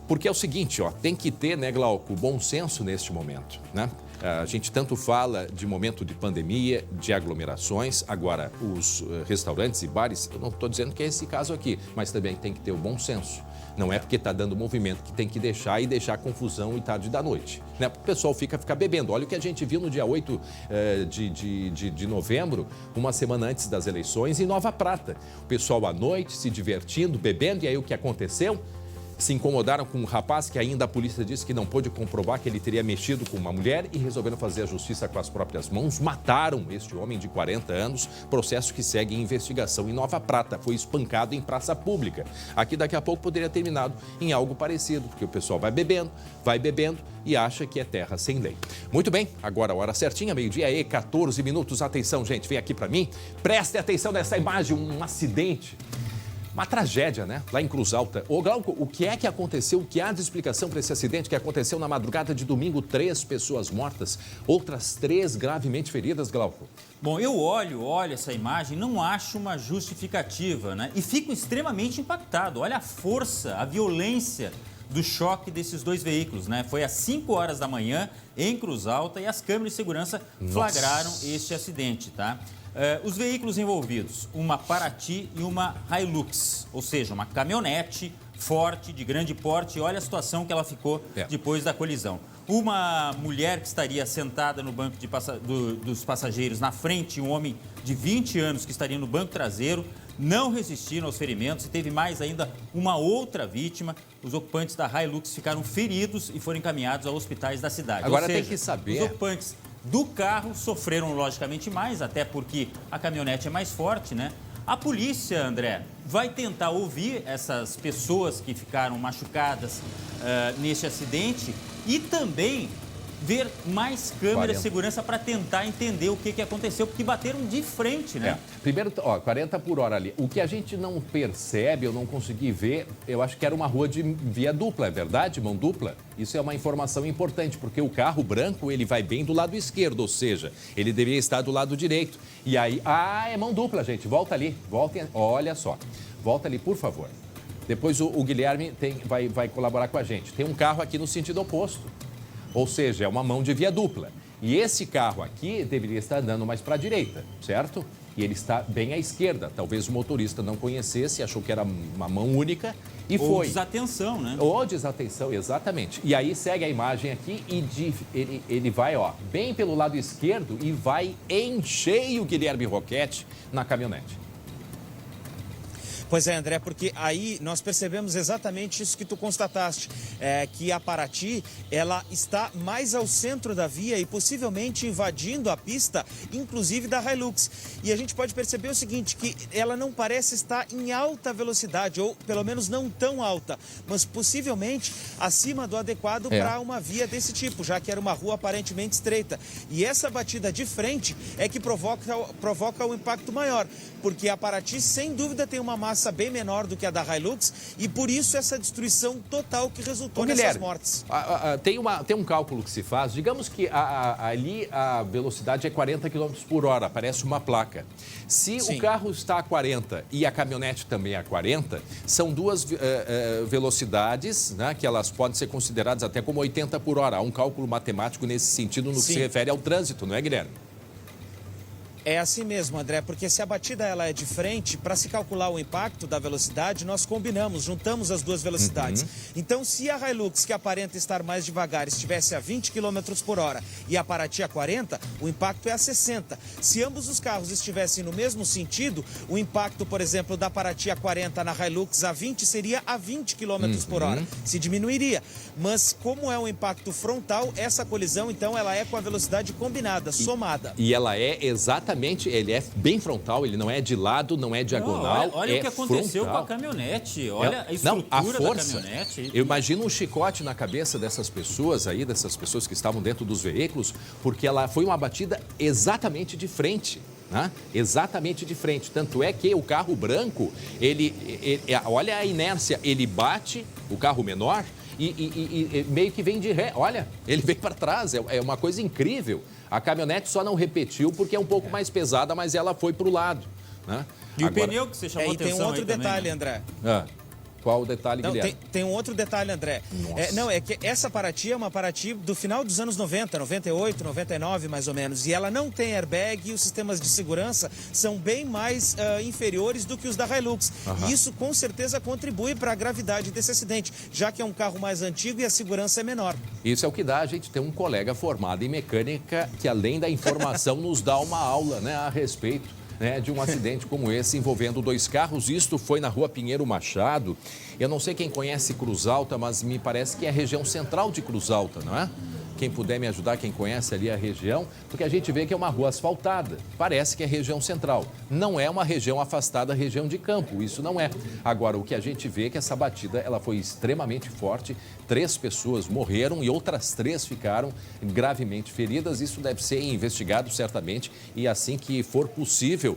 Porque é o seguinte, ó, tem que ter, né, Glauco, bom senso neste momento, né? A gente tanto fala de momento de pandemia, de aglomerações, agora os restaurantes e bares, eu não estou dizendo que é esse caso aqui, mas também tem que ter o bom senso. Não é porque está dando movimento que tem que deixar confusão e tarde da noite, né? O pessoal fica bebendo. Olha o que a gente viu no dia 8 de novembro, uma semana antes das eleições, em Nova Prata. O pessoal à noite se divertindo, bebendo, e aí o que aconteceu? Se incomodaram com um rapaz que ainda a polícia disse que não pôde comprovar que ele teria mexido com uma mulher e resolveram fazer a justiça com as próprias mãos. Mataram este homem de 40 anos, processo que segue em investigação em Nova Prata. Foi espancado em praça pública. Aqui daqui a pouco poderia ter terminado em algo parecido, porque o pessoal vai bebendo e acha que é terra sem lei. Muito bem, agora a hora certinha, meio-dia e 14 minutos. Atenção, gente, vem aqui para mim. Preste atenção nessa imagem, um acidente. Uma tragédia, né? Lá em Cruz Alta. Ô, Glauco, o que é que aconteceu? O que há de explicação para esse acidente que aconteceu na madrugada de domingo? 3 pessoas mortas, outras 3 gravemente feridas, Glauco. Bom, eu olho essa imagem, não acho uma justificativa, né? E fico extremamente impactado. Olha a força, a violência do choque desses 2 veículos, né? Foi às 5 horas da manhã em Cruz Alta e as câmeras de segurança flagraram este acidente, tá? Os veículos envolvidos, uma Paraty e uma Hilux, ou seja, uma caminhonete forte, de grande porte. Olha a situação que ela ficou depois da colisão. Uma mulher que estaria sentada no banco dos passageiros na frente, um homem de 20 anos que estaria no banco traseiro, não resistiram aos ferimentos e teve mais ainda uma outra vítima. Os ocupantes da Hilux ficaram feridos e foram encaminhados a hospitais da cidade. Agora ou seja, tem que saber... Os ocupantes do carro sofreram logicamente mais, até porque a caminhonete é mais forte, né? A polícia, André, vai tentar ouvir essas pessoas que ficaram machucadas neste acidente e também ver mais câmeras de segurança para tentar entender o que aconteceu, porque bateram de frente, né? Primeiro, 40 por hora ali. O que a gente não percebe, eu não consegui ver, eu acho que era uma rua de via dupla, é verdade? Mão dupla? Isso é uma informação importante, porque o carro branco, ele vai bem do lado esquerdo, ou seja, ele deveria estar do lado direito. E aí, é mão dupla, gente. Volta ali, voltem, olha só. Volta ali, por favor. Depois o Guilherme vai colaborar com a gente. Tem um carro aqui no sentido oposto. Ou seja, é uma mão de via dupla. E esse carro aqui deveria estar andando mais para a direita, certo? E ele está bem à esquerda. Talvez o motorista não conhecesse, achou que era uma mão única e foi. Ou desatenção, né? Ou desatenção, exatamente. E aí segue a imagem aqui e ele vai, bem pelo lado esquerdo e vai em cheio, Guilherme Roquette, na caminhonete. Pois é, André, porque aí nós percebemos exatamente isso que tu constataste, que a Paraty, ela está mais ao centro da via e possivelmente invadindo a pista, inclusive da Hilux. E a gente pode perceber o seguinte, que ela não parece estar em alta velocidade, ou pelo menos não tão alta, mas possivelmente acima do adequado para uma via desse tipo, já que era uma rua aparentemente estreita. E essa batida de frente é que provoca o impacto maior, porque a Paraty, sem dúvida, tem uma massa bem menor do que a da Hilux e por isso essa destruição total que resultou nessas mortes. Tem um cálculo que se faz, digamos que ali a velocidade é 40 km por hora, parece uma placa. Se o carro está a 40 e a caminhonete também a 40, são 2 velocidades, né, que elas podem ser consideradas até como 80 por hora. Há um cálculo matemático nesse sentido no que se refere ao trânsito, não é, Guilherme? É assim mesmo, André, porque se a batida ela é de frente, para se calcular o impacto da velocidade, nós juntamos as 2 velocidades. Então, se a Hilux, que aparenta estar mais devagar, estivesse a 20 km por hora e a Paraty a 40, o impacto é a 60. Se ambos os carros estivessem no mesmo sentido, o impacto, por exemplo, da Paraty a 40 na Hilux a 20 seria a 20 km por hora. Se diminuiria. Mas, como é um impacto frontal, essa colisão, então, ela é com a velocidade combinada, somada. E ela é exatamente, ele é bem frontal, ele não é de lado, não é diagonal. Olha o que aconteceu frontal. com a caminhonete, olha a estrutura da caminhonete. Eu imagino um chicote na cabeça dessas pessoas aí, dessas pessoas que estavam dentro dos veículos, porque ela foi uma batida exatamente de frente. Né? Exatamente de frente. Tanto é que o carro branco, olha a inércia, ele bate, o carro menor, e meio que vem de ré. Olha, ele vem para trás, é uma coisa incrível. A caminhonete só não repetiu porque é um pouco mais pesada, mas ela foi para o lado. Né? E o pneu que você chamou atenção. E tem um outro detalhe, também, André. Qual o detalhe, Guilherme? Tem um outro detalhe, André. É que essa Paraty é uma Paraty do final dos anos 90, 98, 99 mais ou menos. E ela não tem airbag e os sistemas de segurança são bem mais inferiores do que os da Hilux. E isso com certeza contribui para a gravidade desse acidente, já que é um carro mais antigo e a segurança é menor. Isso é o que dá a gente ter um colega formado em mecânica que, além da informação, nos dá uma aula, né, a respeito de um acidente como esse envolvendo 2 carros. Isto foi na rua Pinheiro Machado. Eu não sei quem conhece Cruz Alta, mas me parece que é a região central de Cruz Alta, não é? quem puder me ajudar, quem conhece ali a região, porque a gente vê que é uma rua asfaltada. Parece que é região central. Não é uma região afastada, região de campo. Isso não é. Agora, o que a gente vê é que essa batida ela foi extremamente forte. 3 pessoas morreram e outras 3 ficaram gravemente feridas. Isso deve ser investigado certamente e assim que for possível,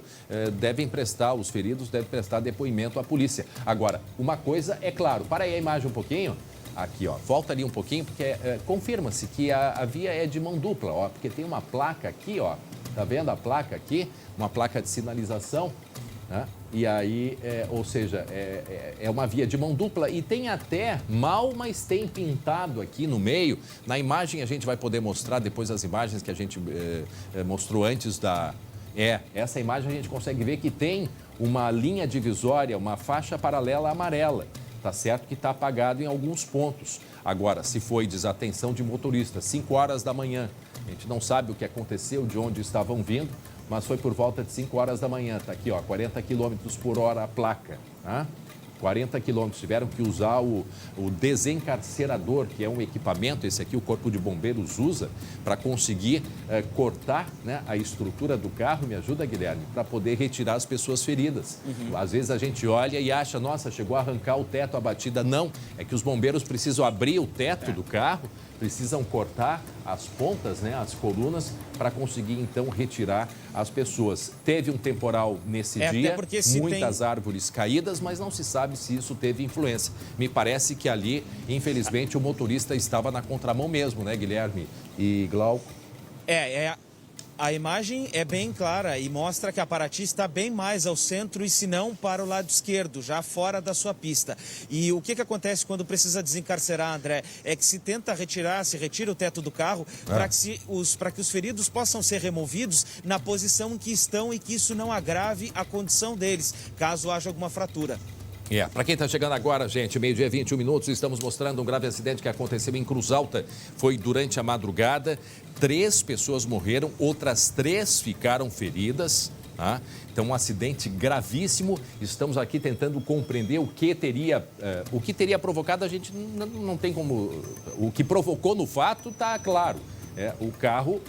os feridos devem prestar depoimento à polícia. Agora, uma coisa é claro, para aí a imagem um pouquinho. Aqui, ó, volta ali um pouquinho, porque confirma-se que a via é de mão dupla, ó, porque tem uma placa aqui, ó, tá vendo a placa aqui? Uma placa de sinalização, né? E aí, ou seja, é uma via de mão dupla e tem até mas tem pintado aqui no meio. Na imagem a gente vai poder mostrar depois as imagens que a gente mostrou antes essa imagem a gente consegue ver que tem uma linha divisória, uma faixa paralela amarela. Tá certo que está apagado em alguns pontos. Agora, se foi desatenção de motorista, 5 horas da manhã, a gente não sabe o que aconteceu, de onde estavam vindo, mas foi por volta de 5 horas da manhã. Está aqui, ó, 40 km por hora a placa. Tá? 40 quilômetros. Tiveram que usar o desencarcerador, que é um equipamento, esse aqui o Corpo de Bombeiros usa, para conseguir cortar, né, a estrutura do carro, me ajuda, Guilherme, para poder retirar as pessoas feridas. Às vezes a gente olha e acha, nossa, chegou a arrancar o teto, a batida. Não, é que os bombeiros precisam abrir o teto do carro, precisam cortar as pontas, né, as colunas, para conseguir, então, retirar as pessoas. Teve um temporal nesse dia, muitas árvores caídas, mas não se sabe se isso teve influência. Me parece que ali, infelizmente, o motorista estava na contramão mesmo, né, Guilherme e Glauco? A imagem é bem clara e mostra que a Paraty está bem mais ao centro e se não para o lado esquerdo, já fora da sua pista. E o que acontece quando precisa desencarcerar, André? É que se retira o teto do carro para que os feridos possam ser removidos na posição em que estão e que isso não agrave a condição deles, caso haja alguma fratura. Para quem está chegando agora, gente, 12h, 21 minutos, estamos mostrando um grave acidente que aconteceu em Cruz Alta. Foi durante a madrugada, 3 pessoas morreram, outras 3 ficaram feridas. Tá? Então, um acidente gravíssimo. Estamos aqui tentando compreender o que teria provocado. A gente não tem como... O que provocou no fato está claro. O carro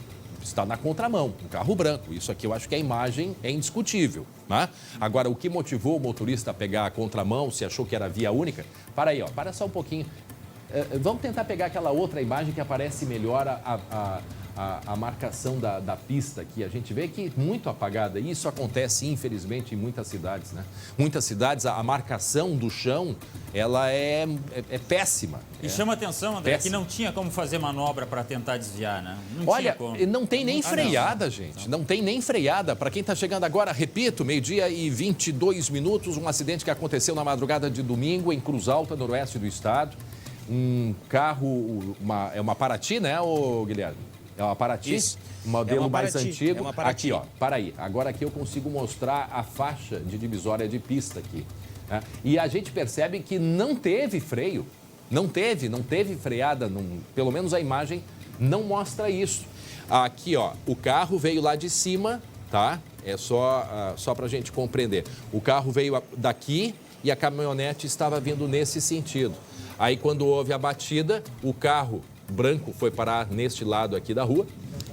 está na contramão, um carro branco. Isso aqui eu acho que a imagem é indiscutível. Né? Agora, o que motivou o motorista a pegar a contramão, se achou que era via única? Para aí, ó, para só um pouquinho. Vamos tentar pegar aquela outra imagem que aparece melhor a marcação da pista aqui. A gente vê que muito apagada. Isso acontece, infelizmente, em muitas cidades, né? Muitas cidades, a marcação do chão, ela é péssima. E chama atenção, André, que não tinha como fazer manobra para tentar desviar, né? Não tem nem freada, gente. Não tem nem freada. Para quem está chegando agora, repito, 12h, 22 minutos, um acidente que aconteceu na madrugada de domingo em Cruz Alta, noroeste do estado. Um carro, é uma Paraty, né, Guilherme? É uma Paraty, um modelo mais antigo. Aqui, ó, para aí. Agora aqui eu consigo mostrar a faixa de divisória de pista aqui. Né? E a gente percebe que não teve freio. Não teve freada. Pelo menos a imagem não mostra isso. Aqui, ó, o carro veio lá de cima, tá? É só para a gente compreender. O carro veio daqui e a caminhonete estava vindo nesse sentido. Aí, quando houve a batida, o carro branco foi parar neste lado aqui da rua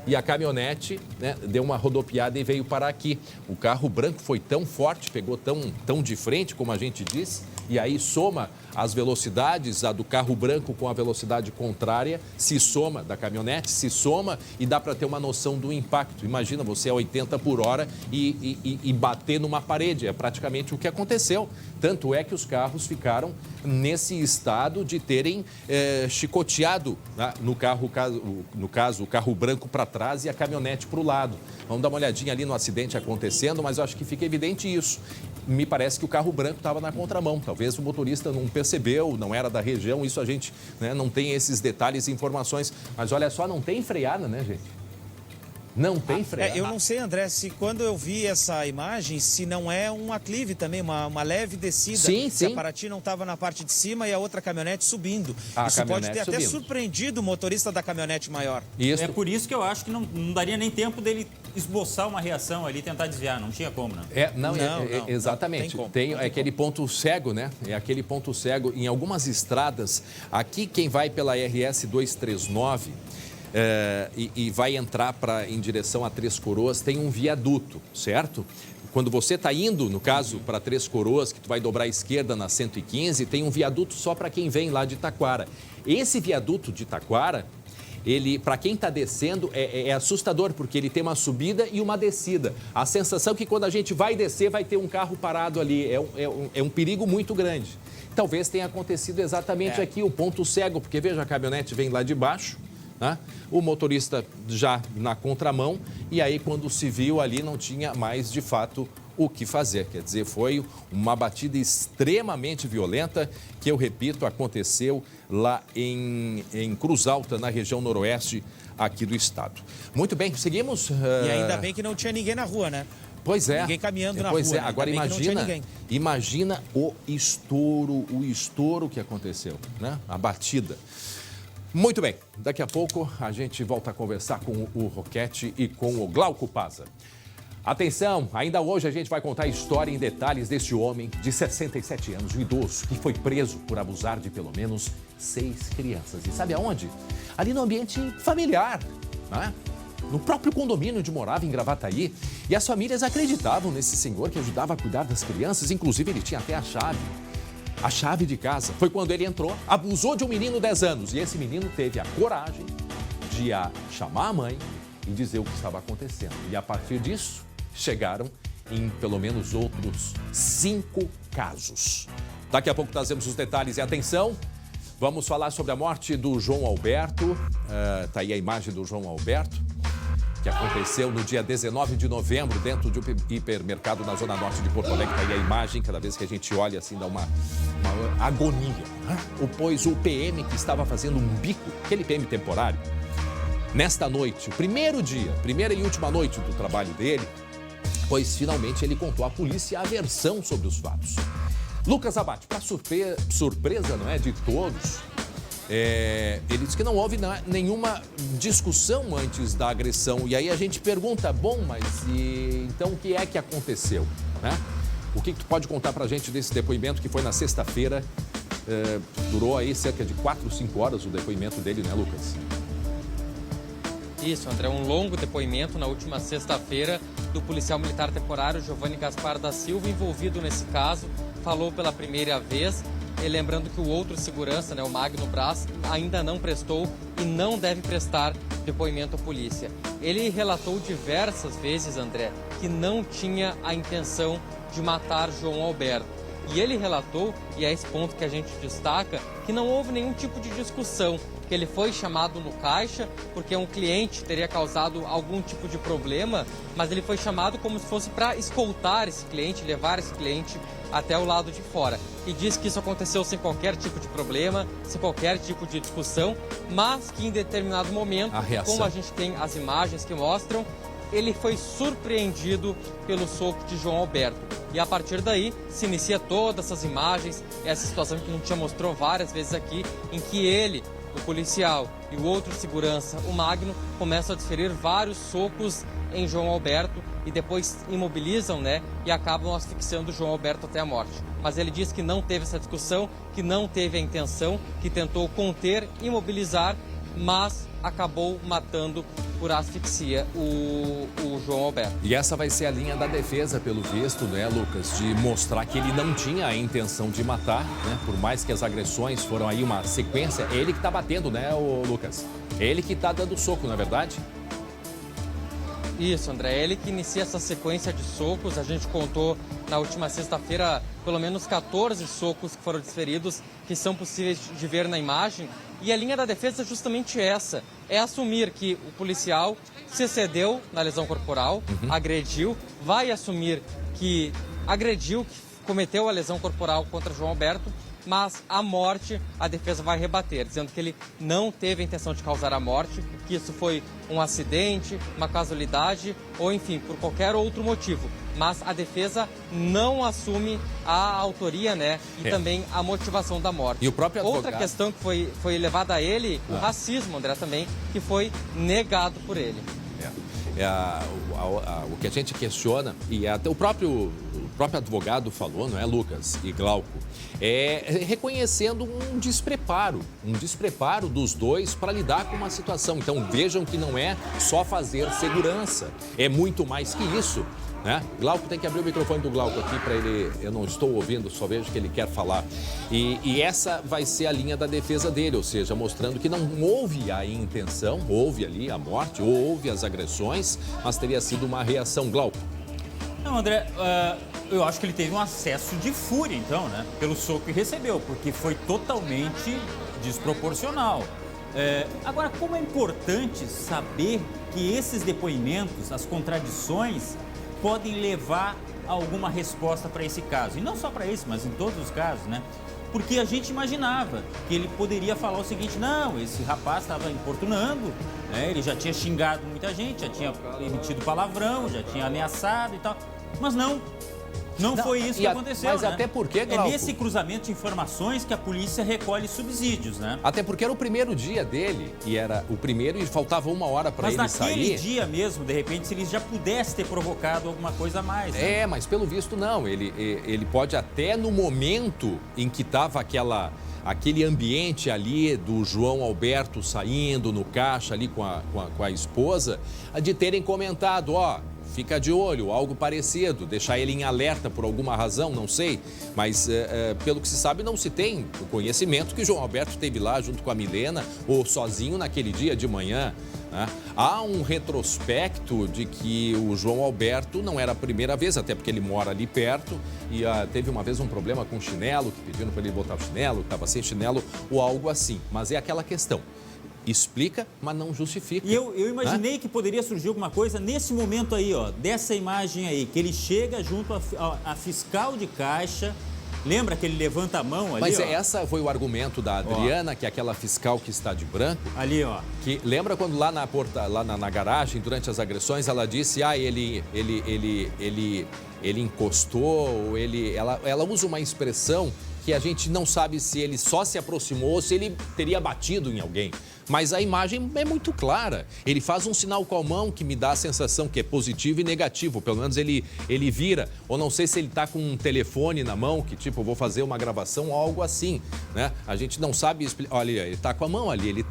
e a caminhonete, né, deu uma rodopiada e veio parar aqui. O carro branco foi tão forte, pegou tão de frente, como a gente disse, e aí soma as velocidades, a do carro branco com a velocidade contrária, se soma da caminhonete, se soma e dá para ter uma noção do impacto. Imagina você a 80 por hora e bater numa parede, é praticamente o que aconteceu. Tanto é que os carros ficaram nesse estado de terem chicoteado, né, no caso, o carro branco para trás e a caminhonete para o lado. Vamos dar uma olhadinha ali no acidente acontecendo, mas eu acho que fica evidente isso. Me parece que o carro branco estava na contramão. Talvez o motorista não percebeu, não era da região. Isso a gente, né, não tem esses detalhes e informações. Mas olha só, não tem freada, né, gente? Não tem freada. Eu não sei, André, se quando eu vi essa imagem, se não é um aclive também, uma leve descida. Sim. Se a Paraty não estava na parte de cima e a outra caminhonete subindo. Isso pode ter até surpreendido o motorista da caminhonete maior. Isso. É por isso que eu acho que não daria nem tempo dele esboçar uma reação ali e tentar desviar. Não tinha como, né? Exatamente. Tem aquele ponto cego, né? É aquele ponto cego em algumas estradas. Aqui, quem vai pela RS 239... e vai entrar em direção a Três Coroas, tem um viaduto, certo? Quando você está indo, no caso, para Três Coroas, que tu vai dobrar à esquerda na 115, tem um viaduto só para quem vem lá de Taquara. Esse viaduto de Taquara, ele, para quem está descendo, é assustador, porque ele tem uma subida e uma descida. A sensação é que quando a gente vai descer, vai ter um carro parado ali. É um perigo muito grande. Talvez tenha acontecido exatamente aqui, o ponto cego, porque veja, a caminhonete vem lá de baixo, né? O motorista já na contramão, e aí quando se viu ali não tinha mais de fato o que fazer. Quer dizer, foi uma batida extremamente violenta que, eu repito, aconteceu lá em Cruz Alta, na região noroeste aqui do estado. Muito bem, seguimos. E ainda bem que não tinha ninguém na rua, né? Pois é. Ninguém caminhando na pois rua. É. Agora imagina o estouro que aconteceu, né? A batida. Muito bem, daqui a pouco a gente volta a conversar com o Roquete e com o Glauco Paza. Atenção, ainda hoje a gente vai contar a história em detalhes deste homem de 67 anos, um idoso, que foi preso por abusar de pelo menos 6 crianças. E sabe aonde? Ali no ambiente familiar, né? No próprio condomínio onde morava, em Gravataí. E as famílias acreditavam nesse senhor que ajudava a cuidar das crianças, inclusive ele tinha até a chave de casa. Foi quando ele entrou, abusou de um menino de 10 anos. E esse menino teve a coragem de chamar a mãe e dizer o que estava acontecendo. E a partir disso, chegaram em pelo menos outros 5 casos. Daqui a pouco trazemos os detalhes e atenção. Vamos falar sobre a morte do João Alberto. Tá aí a imagem do João Alberto, que aconteceu no dia 19 de novembro, dentro de um hipermercado na Zona Norte de Porto Alegre. Está aí a imagem, cada vez que a gente olha assim, dá uma agonia. Pois o PM que estava fazendo um bico, aquele PM temporário, nesta noite, o primeira e última noite do trabalho dele, pois finalmente ele contou à polícia a versão sobre os fatos. Lucas Abate, para surpresa, não é, de todos, ele disse que não houve nenhuma discussão antes da agressão. E aí a gente pergunta, bom, mas então o que é que aconteceu, né? O que tu pode contar pra gente desse depoimento que foi na sexta-feira? Durou aí cerca de 4, 5 horas o depoimento dele, né, Lucas? Isso, André, um longo depoimento na última sexta-feira do policial militar temporário Giovanni Gaspar da Silva, envolvido nesse caso, falou pela primeira vez. E lembrando que o outro segurança, né, o Magno Braz, ainda não prestou e não deve prestar depoimento à polícia. Ele relatou diversas vezes, André, que não tinha a intenção de matar João Alberto. E ele relatou, e é esse ponto que a gente destaca, que não houve nenhum tipo de discussão, que ele foi chamado no caixa porque um cliente teria causado algum tipo de problema, mas ele foi chamado como se fosse para escoltar esse cliente, levar esse cliente até o lado de fora. E diz que isso aconteceu sem qualquer tipo de problema, sem qualquer tipo de discussão, mas que em determinado momento, como a gente tem as imagens que mostram, ele foi surpreendido pelo soco de João Alberto. E a partir daí se inicia todas essas imagens, essa situação que a gente já mostrou várias vezes aqui, em que ele, o policial e o outro segurança, o Magno, começam a desferir vários socos em João Alberto e depois imobilizam, né, e acabam asfixiando João Alberto até a morte. Mas ele diz que não teve essa discussão, que não teve a intenção, que tentou conter, imobilizar, mas acabou matando por asfixia o João Alberto. E essa vai ser a linha da defesa, pelo visto, né, Lucas? De mostrar que ele não tinha a intenção de matar, né? Por mais que as agressões foram aí uma sequência, é ele que tá batendo, né, Lucas? É ele que tá dando soco, não é verdade? Isso, André, é ele que inicia essa sequência de socos. A gente contou na última sexta-feira pelo menos 14 socos que foram desferidos, que são possíveis de ver na imagem. E a linha da defesa é justamente essa, é assumir que o policial se excedeu na lesão corporal, agrediu, vai assumir que agrediu, que cometeu a lesão corporal contra João Alberto, mas a morte a defesa vai rebater, dizendo que ele não teve a intenção de causar a morte, que isso foi um acidente, uma casualidade ou, enfim, por qualquer outro motivo. Mas a defesa não assume a autoria, né, e também a motivação da morte. E o próprio advogado... Outra questão que foi levada a ele, o racismo, André, também, que foi negado por ele. o que a gente questiona, e até o próprio advogado falou, não é, Lucas e Glauco, é reconhecendo um despreparo dos dois para lidar com uma situação. Então vejam que não é só fazer segurança, é muito mais que isso. Né? Glauco, tem que abrir o microfone do Glauco aqui para ele, eu não estou ouvindo, só vejo que ele quer falar. E essa vai ser a linha da defesa dele, ou seja, mostrando que não houve a intenção, houve ali a morte, houve as agressões, mas teria sido uma reação. Glauco. Não, André, eu acho que ele teve um acesso de fúria, então, né? Pelo soco que recebeu, porque foi totalmente desproporcional. Agora, como é importante saber que esses depoimentos, as contradições, podem levar a alguma resposta para esse caso. E não só para esse, mas em todos os casos, né? Porque a gente imaginava que ele poderia falar o seguinte: não, esse rapaz estava importunando, né? Ele já tinha xingado muita gente, já tinha emitido palavrão, já tinha ameaçado e tal. Mas não foi isso que aconteceu, mas né? Até porque, Glauco, é nesse cruzamento de informações que a polícia recolhe subsídios, né? Até porque era o primeiro dia dele, e era o primeiro e faltava 1 hora para ele sair. Mas naquele dia mesmo, de repente, se ele já pudesse ter provocado alguma coisa a mais, né? Mas pelo visto não, ele pode até no momento em que estava aquele ambiente ali do João Alberto saindo no caixa ali com a esposa, de terem comentado, fica de olho, algo parecido, deixar ele em alerta por alguma razão, não sei. Mas, pelo que se sabe, não se tem o conhecimento que o João Alberto esteve lá junto com a Milena ou sozinho naquele dia de manhã. Né? Há um retrospecto de que o João Alberto não era a primeira vez, até porque ele mora ali perto, e teve uma vez um problema com o chinelo, que pediram para ele botar o chinelo, estava sem chinelo ou algo assim. Mas é aquela questão. Explica, mas não justifica. E eu imaginei que poderia surgir alguma coisa nesse momento aí, dessa imagem aí, que ele chega junto à fiscal de caixa. Lembra que ele levanta a mão ali? Mas essa foi o argumento da Adriana, que é aquela fiscal que está de branco. Ali, ó. Que lembra quando lá na garagem, durante as agressões, ela disse, ele encostou, ela usa uma expressão que a gente não sabe se ele só se aproximou ou se ele teria batido em alguém. Mas a imagem é muito clara. Ele faz um sinal com a mão que me dá a sensação que é positivo e negativo. Pelo menos ele vira. Ou não sei se ele está com um telefone na mão, que tipo, vou fazer uma gravação ou algo assim, né? A gente não sabe explicar. Olha, ele está com a mão ali, ele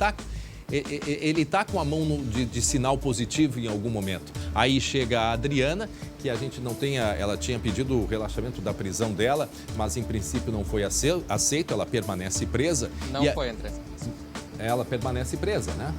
está com a mão de sinal positivo em algum momento. Aí chega a Adriana, que a gente não tem, ela tinha pedido o relaxamento da prisão dela, mas em princípio não foi aceito, ela permanece presa. Não foi, André. Ela permanece presa, né?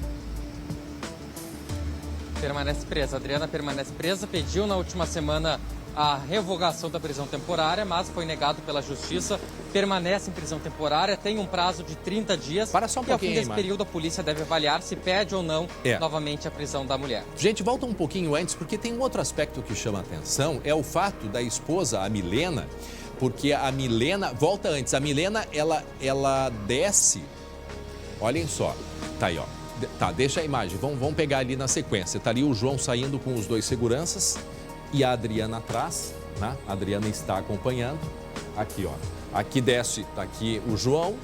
Permanece presa. A Adriana permanece presa, pediu na última semana a revogação da prisão temporária, mas foi negado pela Justiça. Permanece em prisão temporária, tem um prazo de 30 dias. Para só um pouquinho, e ao fim desse período, a polícia deve avaliar se pede ou não novamente a prisão da mulher. Gente, volta um pouquinho antes, porque tem um outro aspecto que chama a atenção, é o fato da esposa, a Milena, porque a Milena, volta antes, a Milena, ela desce, olhem só, tá aí, ó. Tá, deixa a imagem, vamos pegar ali na sequência. Tá ali o João saindo com os 2 seguranças e a Adriana atrás, né? A Adriana está acompanhando. Aqui, ó. Aqui desce, tá aqui o João,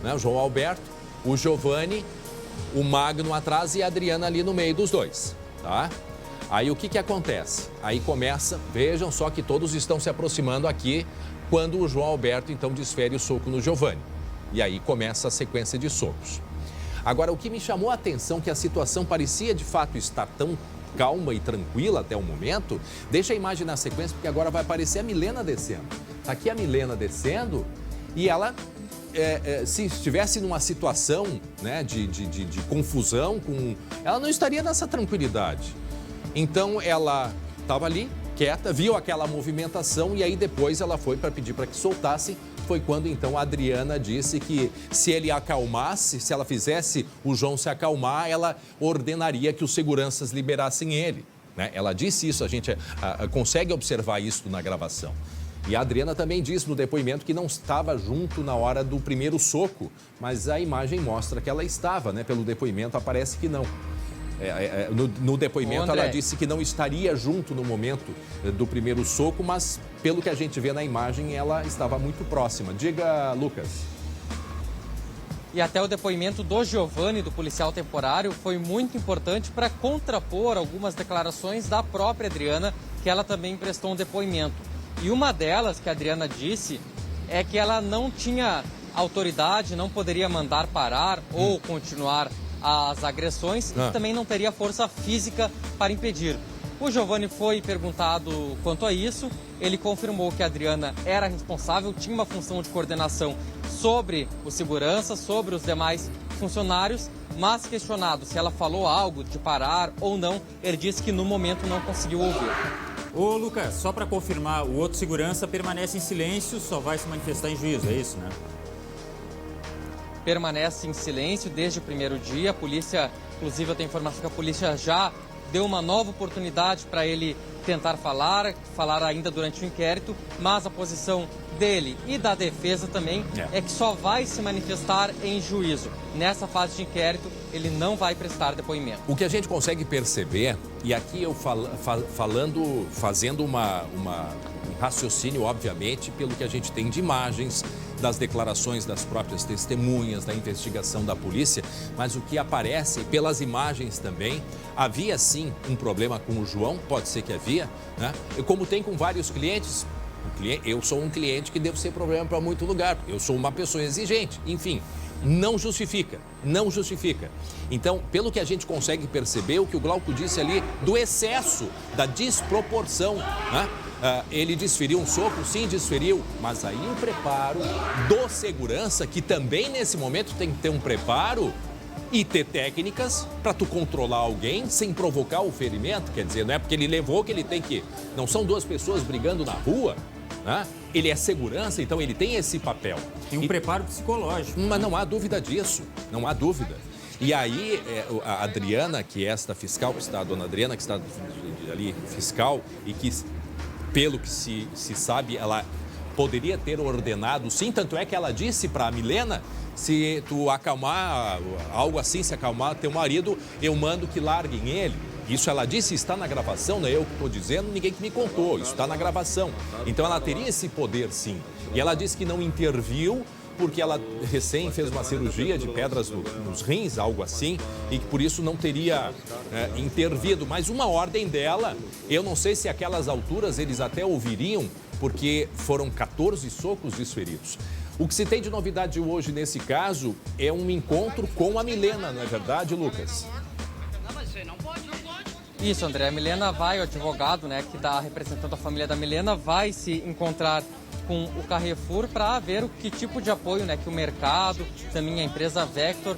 né? O João Alberto, o Giovanni, o Magno atrás e a Adriana ali no meio dos dois, tá? Aí o que acontece? Aí começa, vejam só que todos estão se aproximando aqui quando o João Alberto então desfere o soco no Giovanni. E aí começa a sequência de socos. Agora, o que me chamou a atenção, que a situação parecia de fato estar tão calma e tranquila até o momento, deixa a imagem na sequência, porque agora vai aparecer a Milena descendo. Está aqui a Milena descendo e ela, se estivesse numa situação, né, de confusão, ela não estaria nessa tranquilidade. Então, ela estava ali, quieta, viu aquela movimentação e aí depois ela foi para pedir para que soltassem. Foi quando então a Adriana disse que se ele acalmasse, se ela fizesse o João se acalmar, ela ordenaria que os seguranças liberassem ele, né? Ela disse isso, a gente consegue observar isso na gravação. E a Adriana também disse no depoimento que não estava junto na hora do primeiro soco, mas a imagem mostra que ela estava, né? Pelo depoimento aparece que não. No depoimento ela disse que não estaria junto no momento do primeiro soco, mas pelo que a gente vê na imagem ela estava muito próxima. Diga, Lucas. E até o depoimento do Giovanni, do policial temporário, foi muito importante para contrapor algumas declarações da própria Adriana, que ela também prestou um depoimento. E uma delas, que a Adriana disse, é que ela não tinha autoridade, não poderia mandar parar ou continuar as agressões e também não teria força física para impedir. O Giovanni foi perguntado quanto a isso, ele confirmou que a Adriana era responsável, tinha uma função de coordenação sobre o segurança, sobre os demais funcionários, mas questionado se ela falou algo de parar ou não, ele disse que no momento não conseguiu ouvir. Ô Lucas, só para confirmar, o outro segurança permanece em silêncio, só vai se manifestar em juízo, é isso, né? Permanece em silêncio desde o primeiro dia, a polícia, inclusive eu tenho informação que a polícia já deu uma nova oportunidade para ele tentar falar ainda durante o inquérito, mas a posição dele e da defesa também é que só vai se manifestar em juízo. Nessa fase de inquérito, ele não vai prestar depoimento. O que a gente consegue perceber, e aqui eu fazendo um raciocínio, obviamente, pelo que a gente tem de imagens, das declarações das próprias testemunhas, da investigação da polícia, mas o que aparece pelas imagens também, havia sim um problema com o João, pode ser que havia, né? E como tem com vários clientes, eu sou um cliente que devo ser problema para muito lugar, eu sou uma pessoa exigente, enfim, não justifica. Então, pelo que a gente consegue perceber, o que o Glauco disse ali do excesso, da desproporção, né? Ele desferiu um soco, sim, desferiu, mas aí um preparo do segurança, que também nesse momento tem que ter um preparo e ter técnicas para tu controlar alguém sem provocar o ferimento, quer dizer, não é porque ele levou que ele tem que... Não são duas pessoas brigando na rua, né? Ele é segurança, então ele tem esse papel. Tem um preparo psicológico. Mas não há dúvida disso, não há dúvida. E aí, a Adriana, que é esta fiscal, que está, a dona Adriana, que está ali fiscal e que... Pelo que se sabe, ela poderia ter ordenado, sim, tanto é que ela disse para a Milena, se tu acalmar, algo assim, se acalmar teu marido, eu mando que larguem ele. Isso ela disse, está na gravação, não é eu que estou dizendo, ninguém que me contou, isso está na gravação. Então ela teria esse poder, sim. E ela disse que não interviu, porque ela recém fez uma cirurgia de pedras nos rins, algo assim, e que por isso não teria intervido. Mas uma ordem dela, eu não sei se aquelas alturas eles até ouviriam, porque foram 14 socos desferidos. O que se tem de novidade hoje nesse caso é um encontro com a Milena, não é verdade, Lucas? Isso, André. A Milena vai, o advogado, né, que está representando a família da Milena, vai se encontrar com o Carrefour para ver que tipo de apoio, né, que o mercado, também a empresa Vector,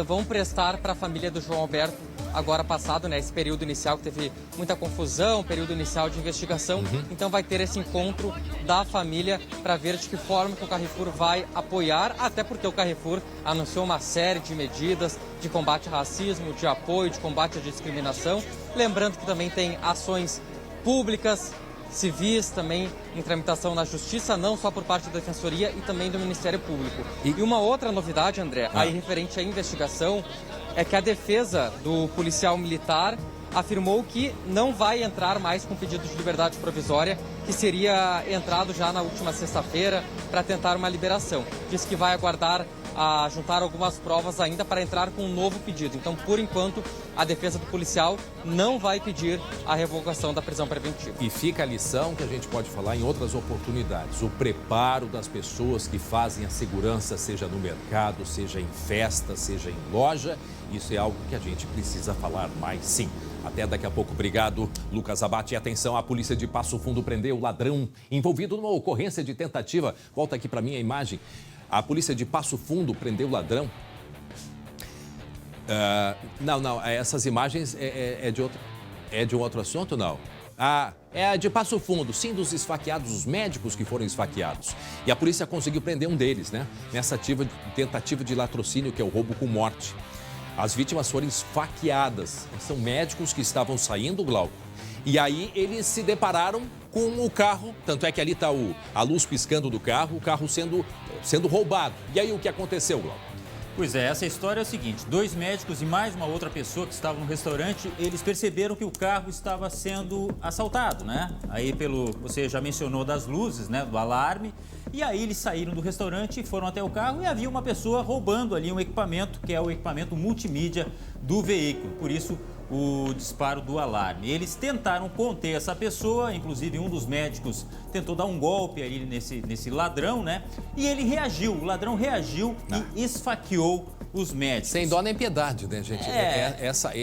vão prestar para a família do João Alberto agora passado, né, esse período inicial que teve muita confusão, período inicial de investigação. Então vai ter esse encontro da família para ver de que forma que o Carrefour vai apoiar, até porque o Carrefour anunciou uma série de medidas de combate ao racismo, de apoio, de combate à discriminação. Lembrando que também tem ações públicas, civis também em tramitação na Justiça, não só por parte da Defensoria e também do Ministério Público. E uma outra novidade, André, aí referente à investigação, é que a defesa do policial militar afirmou que não vai entrar mais com pedido de liberdade provisória, que seria entrado já na última sexta-feira para tentar uma liberação. Diz que vai aguardar a juntar algumas provas ainda para entrar com um novo pedido. Então, por enquanto, a defesa do policial não vai pedir a revogação da prisão preventiva. E fica a lição que a gente pode falar em outras oportunidades. O preparo das pessoas que fazem a segurança, seja no mercado, seja em festa, seja em loja, isso é algo que a gente precisa falar mais, sim. Até daqui a pouco. Obrigado, Lucas Abate. E atenção, a polícia de Passo Fundo prendeu o ladrão envolvido numa ocorrência de tentativa. Volta aqui para mim a imagem. A polícia de Passo Fundo prendeu o ladrão. Não, essas imagens é de um outro assunto, não? É de Passo Fundo, sim, dos esfaqueados, os médicos que foram esfaqueados. E a polícia conseguiu prender um deles, né? Nessa tentativa de latrocínio, que é o roubo com morte. As vítimas foram esfaqueadas. São médicos que estavam saindo, Glauco. E aí eles se depararam com o carro, tanto é que ali está a luz piscando do carro, o carro sendo roubado. E aí o que aconteceu, Glauco? Pois é, essa história é o seguinte, 2 médicos e mais uma outra pessoa que estavam no restaurante, eles perceberam que o carro estava sendo assaltado, né? Aí você já mencionou das luzes, né, do alarme, e aí eles saíram do restaurante, foram até o carro e havia uma pessoa roubando ali um equipamento, que é o equipamento multimídia do veículo, por isso o disparo do alarme. Eles tentaram conter essa pessoa, inclusive um dos médicos tentou dar um golpe ali nesse ladrão, né? E ele reagiu, o ladrão reagiu e esfaqueou os médicos. Sem dó nem piedade, né, gente?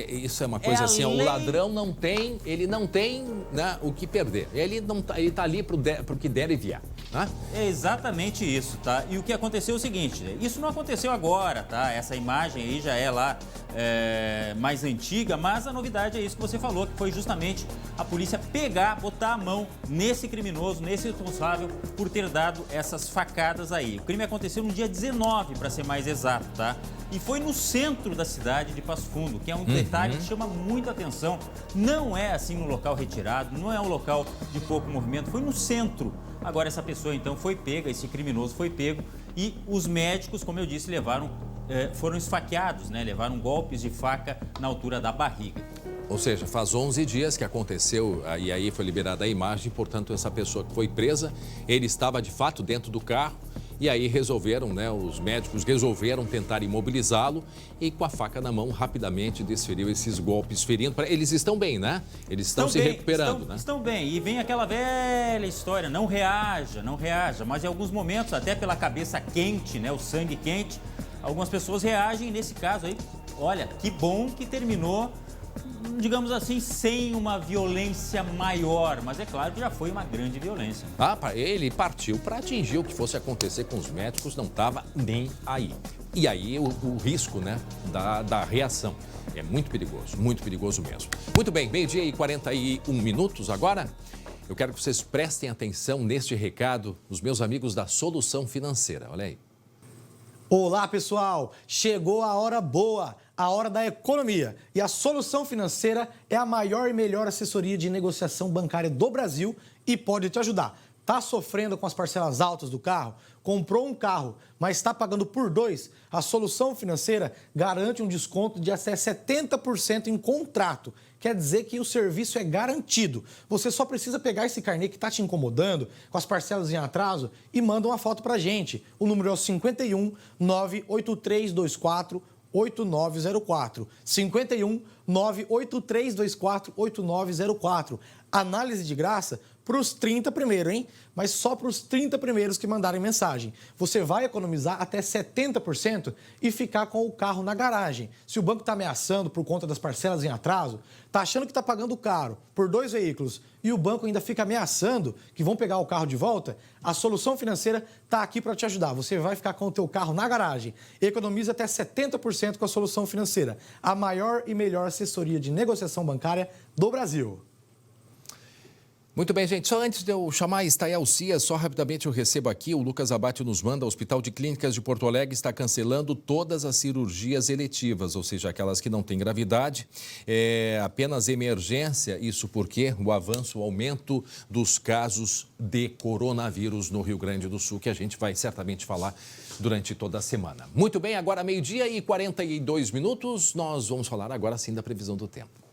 Isso é uma coisa assim, o ladrão não tem, né, o que perder. Ele tá ali pro que der e vier. Né? É exatamente isso, tá? E o que aconteceu é o seguinte, isso não aconteceu agora, tá? Essa imagem aí já é lá mais antiga, mas a novidade é isso que você falou, que foi justamente a polícia botar a mão nesse criminoso, nesse responsável por ter dado essas facadas aí. O crime aconteceu no dia 19, para ser mais exato, tá? E foi no centro da cidade de Passo Fundo, que é um detalhe que chama muita atenção. Não é assim no local retirado, não é um local de pouco movimento, foi no centro. Agora essa pessoa então foi pega, esse criminoso foi pego e os médicos, como eu disse, foram esfaqueados, né? Levaram golpes de faca na altura da barriga. Ou seja, faz 11 dias que aconteceu e aí foi liberada a imagem, portanto essa pessoa que foi presa, ele estava de fato dentro do carro. E aí os médicos resolveram tentar imobilizá-lo e com a faca na mão rapidamente desferiu esses golpes, ferindo. Eles estão bem, né? Eles estão se recuperando, né? Estão bem. E vem aquela velha história, não reaja. Mas em alguns momentos, até pela cabeça quente, né? O sangue quente, algumas pessoas reagem. Nesse caso aí, olha, que bom que terminou, digamos assim, sem uma violência maior, mas é claro que já foi uma grande violência. Ele partiu para atingir o que fosse acontecer com os médicos, não estava nem aí. E aí o risco, né, da reação é muito perigoso mesmo. Muito bem, 12h41 agora. Eu quero que vocês prestem atenção neste recado dos meus amigos da Solução Financeira, olha aí. Olá, pessoal! Chegou a hora boa, a hora da economia. E a Solução Financeira é a maior e melhor assessoria de negociação bancária do Brasil e pode te ajudar. Está sofrendo com as parcelas altas do carro? Comprou um carro, mas está pagando por 2? A Solução Financeira garante um desconto de até 70% em contrato. Quer dizer que o serviço é garantido. Você só precisa pegar esse carnê que está te incomodando, com as parcelas em atraso, e manda uma foto para a gente. O número é o 51 98324 8904. 51 98324 8904. Análise de graça para os 30 primeiros, hein? Mas só para os 30 primeiros que mandarem mensagem. Você vai economizar até 70% e ficar com o carro na garagem. Se o banco está ameaçando por conta das parcelas em atraso, está achando que está pagando caro por 2 veículos e o banco ainda fica ameaçando que vão pegar o carro de volta, a Solução Financeira está aqui para te ajudar. Você vai ficar com o teu carro na garagem. Economiza até 70% com a Solução Financeira. A maior e melhor assessoria de negociação bancária do Brasil. Muito bem, gente. Só antes de eu chamar a Estael Cias, só rapidamente eu recebo aqui, o Lucas Abate nos manda, o Hospital de Clínicas de Porto Alegre está cancelando todas as cirurgias eletivas, ou seja, aquelas que não têm gravidade, apenas emergência, isso porque o aumento dos casos de coronavírus no Rio Grande do Sul, que a gente vai certamente falar durante toda a semana. Muito bem, agora 12h42, nós vamos falar agora sim da previsão do tempo.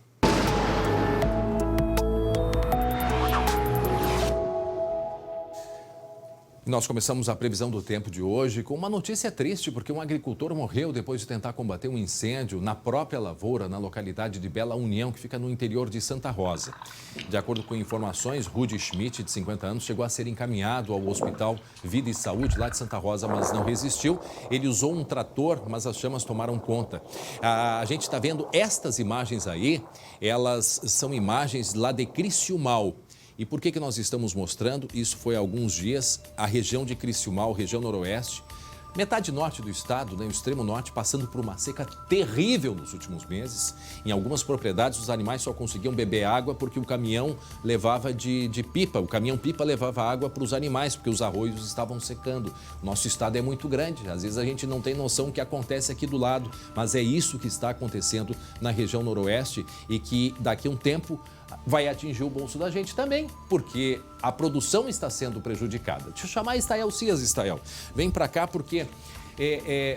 Nós começamos a previsão do tempo de hoje com uma notícia triste, porque um agricultor morreu depois de tentar combater um incêndio na própria lavoura, na localidade de Bela União, que fica no interior de Santa Rosa. De acordo com informações, Rudy Schmidt, de 50 anos, chegou a ser encaminhado ao Hospital Vida e Saúde, lá de Santa Rosa, mas não resistiu. Ele usou um trator, mas as chamas tomaram conta. A gente está vendo estas imagens aí, elas são imagens lá de Criciúmal. E por que nós estamos mostrando? Isso foi há alguns dias, a região de Criciúmal, região noroeste, metade norte do estado, né, o extremo norte, passando por uma seca terrível nos últimos meses. Em algumas propriedades, os animais só conseguiam beber água porque o caminhão levava de pipa. O caminhão-pipa levava água para os animais, porque os arroios estavam secando. O nosso estado é muito grande, às vezes a gente não tem noção do que acontece aqui do lado, mas é isso que está acontecendo na região noroeste e que daqui a um tempo vai atingir o bolso da gente também, porque a produção está sendo prejudicada. Deixa eu chamar a Estael Cias, Estael. Vem para cá porque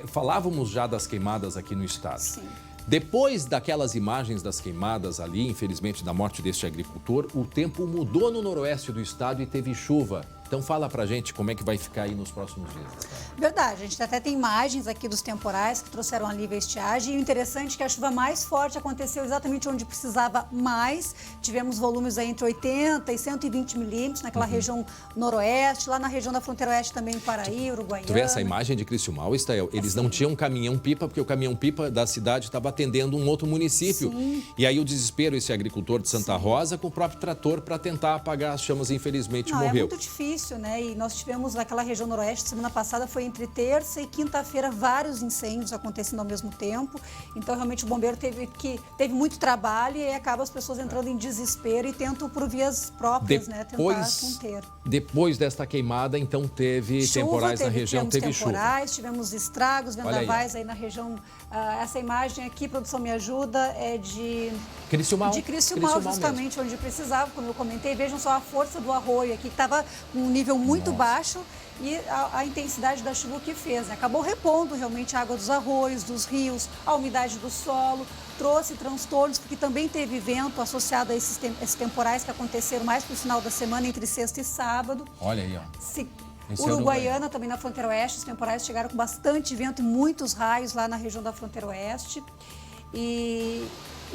falávamos já das queimadas aqui no estado. Sim. Depois daquelas imagens das queimadas ali, infelizmente, da morte deste agricultor, o tempo mudou no noroeste do estado e teve chuva. Então fala pra gente como é que vai ficar aí nos próximos dias. Verdade, a gente até tem imagens aqui dos temporais que trouxeram alívio à estiagem. E o interessante é que a chuva mais forte aconteceu exatamente onde precisava mais. Tivemos volumes aí entre 80 e 120 milímetros naquela região noroeste, lá na região da fronteira oeste também, em Paraí, Uruguaiana. Tu vê essa imagem de Criciúmal, Estael? Eles não tinham caminhão-pipa, porque o caminhão-pipa da cidade estava atendendo um outro município. Sim. E aí o desespero, esse agricultor de Santa Rosa, com o próprio trator para tentar apagar as chamas, infelizmente morreu. É muito difícil, né? E nós tivemos naquela região noroeste, semana passada foi entre terça e quinta-feira vários incêndios acontecendo ao mesmo tempo. Então realmente o bombeiro teve muito trabalho e aí acaba as pessoas entrando em desespero e tentam por vias próprias, né, tentar conter. Depois desta queimada, então teve temporais na região, teve temporais, chuva. Tivemos estragos, vendavais aí na região. Essa imagem aqui, produção me ajuda, é de Criciúmal. De Criciúmal, justamente onde precisava, como eu comentei. Vejam só a força do arroio aqui, que estava com um nível muito baixo e a intensidade da chuva que fez, né? Acabou repondo realmente a água dos arroios, dos rios, a umidade do solo, trouxe transtornos, porque também teve vento associado a esses temporais que aconteceram mais para o final da semana, entre sexta e sábado. Olha aí, ó. Uruguaiana, também na fronteira oeste, os temporais chegaram com bastante vento e muitos raios lá na região da fronteira oeste. E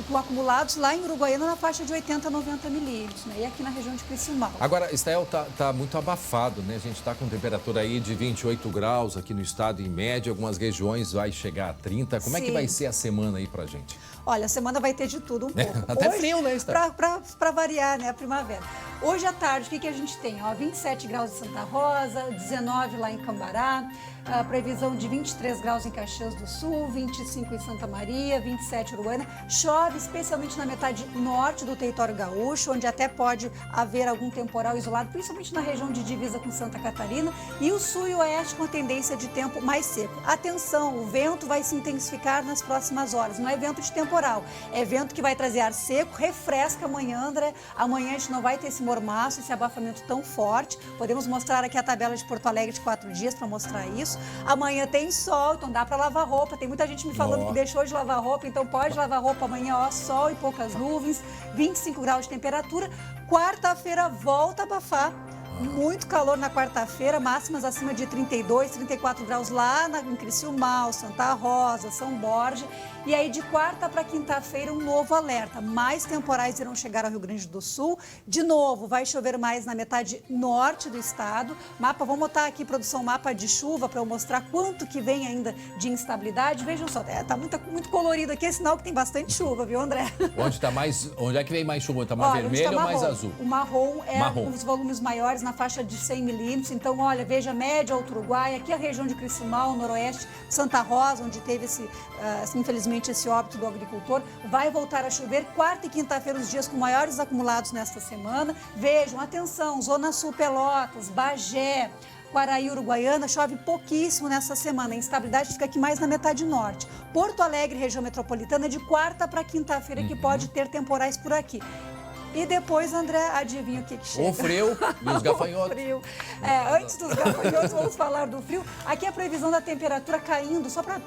com acumulados lá em Uruguaiana na faixa de 80 a 90 milímetros, né? E aqui na região de Criciúmal. Agora, Estael, tá muito abafado, né? A gente está com temperatura aí de 28 graus aqui no estado, em média. Algumas regiões vai chegar a 30. Como é que vai ser a semana aí pra gente? Olha, a semana vai ter de tudo um pouco. Até hoje, frio, né, Estael? Para variar, né? A primavera. Hoje à tarde, o que a gente tem? 27 graus em Santa Rosa, 19 lá em Cambará, a previsão de 23 graus em Caxias do Sul, 25 em Santa Maria, 27 em Uruguaiana. Chove especialmente na metade norte do território gaúcho, onde até pode haver algum temporal isolado, principalmente na região de divisa com Santa Catarina, e o sul e o oeste com a tendência de tempo mais seco. Atenção, o vento vai se intensificar nas próximas horas. Não é vento de temporal, é vento que vai trazer ar seco, refresca amanhã, André. Amanhã a gente não vai ter esse mormaço, esse abafamento tão forte. Podemos mostrar aqui a tabela de Porto Alegre de 4 dias para mostrar isso. Amanhã tem sol, então dá para lavar roupa. Tem muita gente me falando que deixou de lavar roupa, então pode lavar roupa amanhã, sol e poucas nuvens, 25 graus de temperatura. Quarta-feira volta a abafar. Muito calor na quarta-feira, máximas acima de 32, 34 graus lá em Criciúmal, Santa Rosa, São Borja. E aí de quarta para quinta-feira um novo alerta. Mais temporais irão chegar ao Rio Grande do Sul. De novo, vai chover mais na metade norte do estado. Vamos botar aqui, produção, mapa de chuva para eu mostrar quanto que vem ainda de instabilidade. Vejam só, tá muito colorido aqui, é sinal que tem bastante chuva, viu, André? Onde é que vem mais chuva? Tá mais vermelho ou mais azul? O marrom os volumes maiores na faixa de 100 milímetros. Então, olha, veja, média, Alto Uruguai, aqui a região de Criciúmal, noroeste, Santa Rosa, onde teve infelizmente, esse óbito do agricultor. Vai voltar a chover quarta e quinta-feira, os dias com maiores acumulados nesta semana. Vejam, atenção, Zona Sul, Pelotas, Bagé, Quaraí, Uruguaiana, chove pouquíssimo nessa semana. A instabilidade fica aqui mais na metade norte. Porto Alegre, região metropolitana, de quarta para quinta-feira, que pode ter temporais por aqui. E depois, André, adivinha o que chega? O frio e os gafanhotos. O frio. Antes dos gafanhotos, vamos falar do frio. Aqui a previsão da temperatura caindo, só para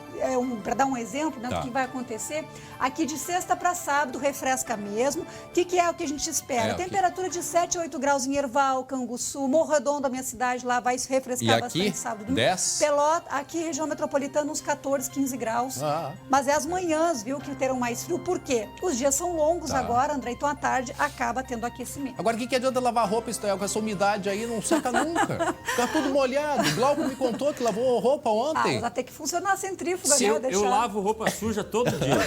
dar um exemplo, né, do que vai acontecer. Aqui de sexta para sábado, refresca mesmo. O que é o que a gente espera? Temperatura de 7 a 8 graus em Erval, Canguçu, Morro Redondo, a minha cidade, lá vai se refrescar bastante sábado. 10? Pelota, aqui região metropolitana, uns 14, 15 graus. Mas é as manhãs, viu, que terão mais frio. Por quê? Os dias são longos agora, André, então à tarde acaba tendo aquecimento. Agora, o que adianta lavar roupa, Estael, com essa umidade aí? Não seca nunca. Fica tudo molhado. O Glauco me contou que lavou roupa ontem. Mas até que funcionar a centrífuga, né? Eu lavo roupa suja todo dia.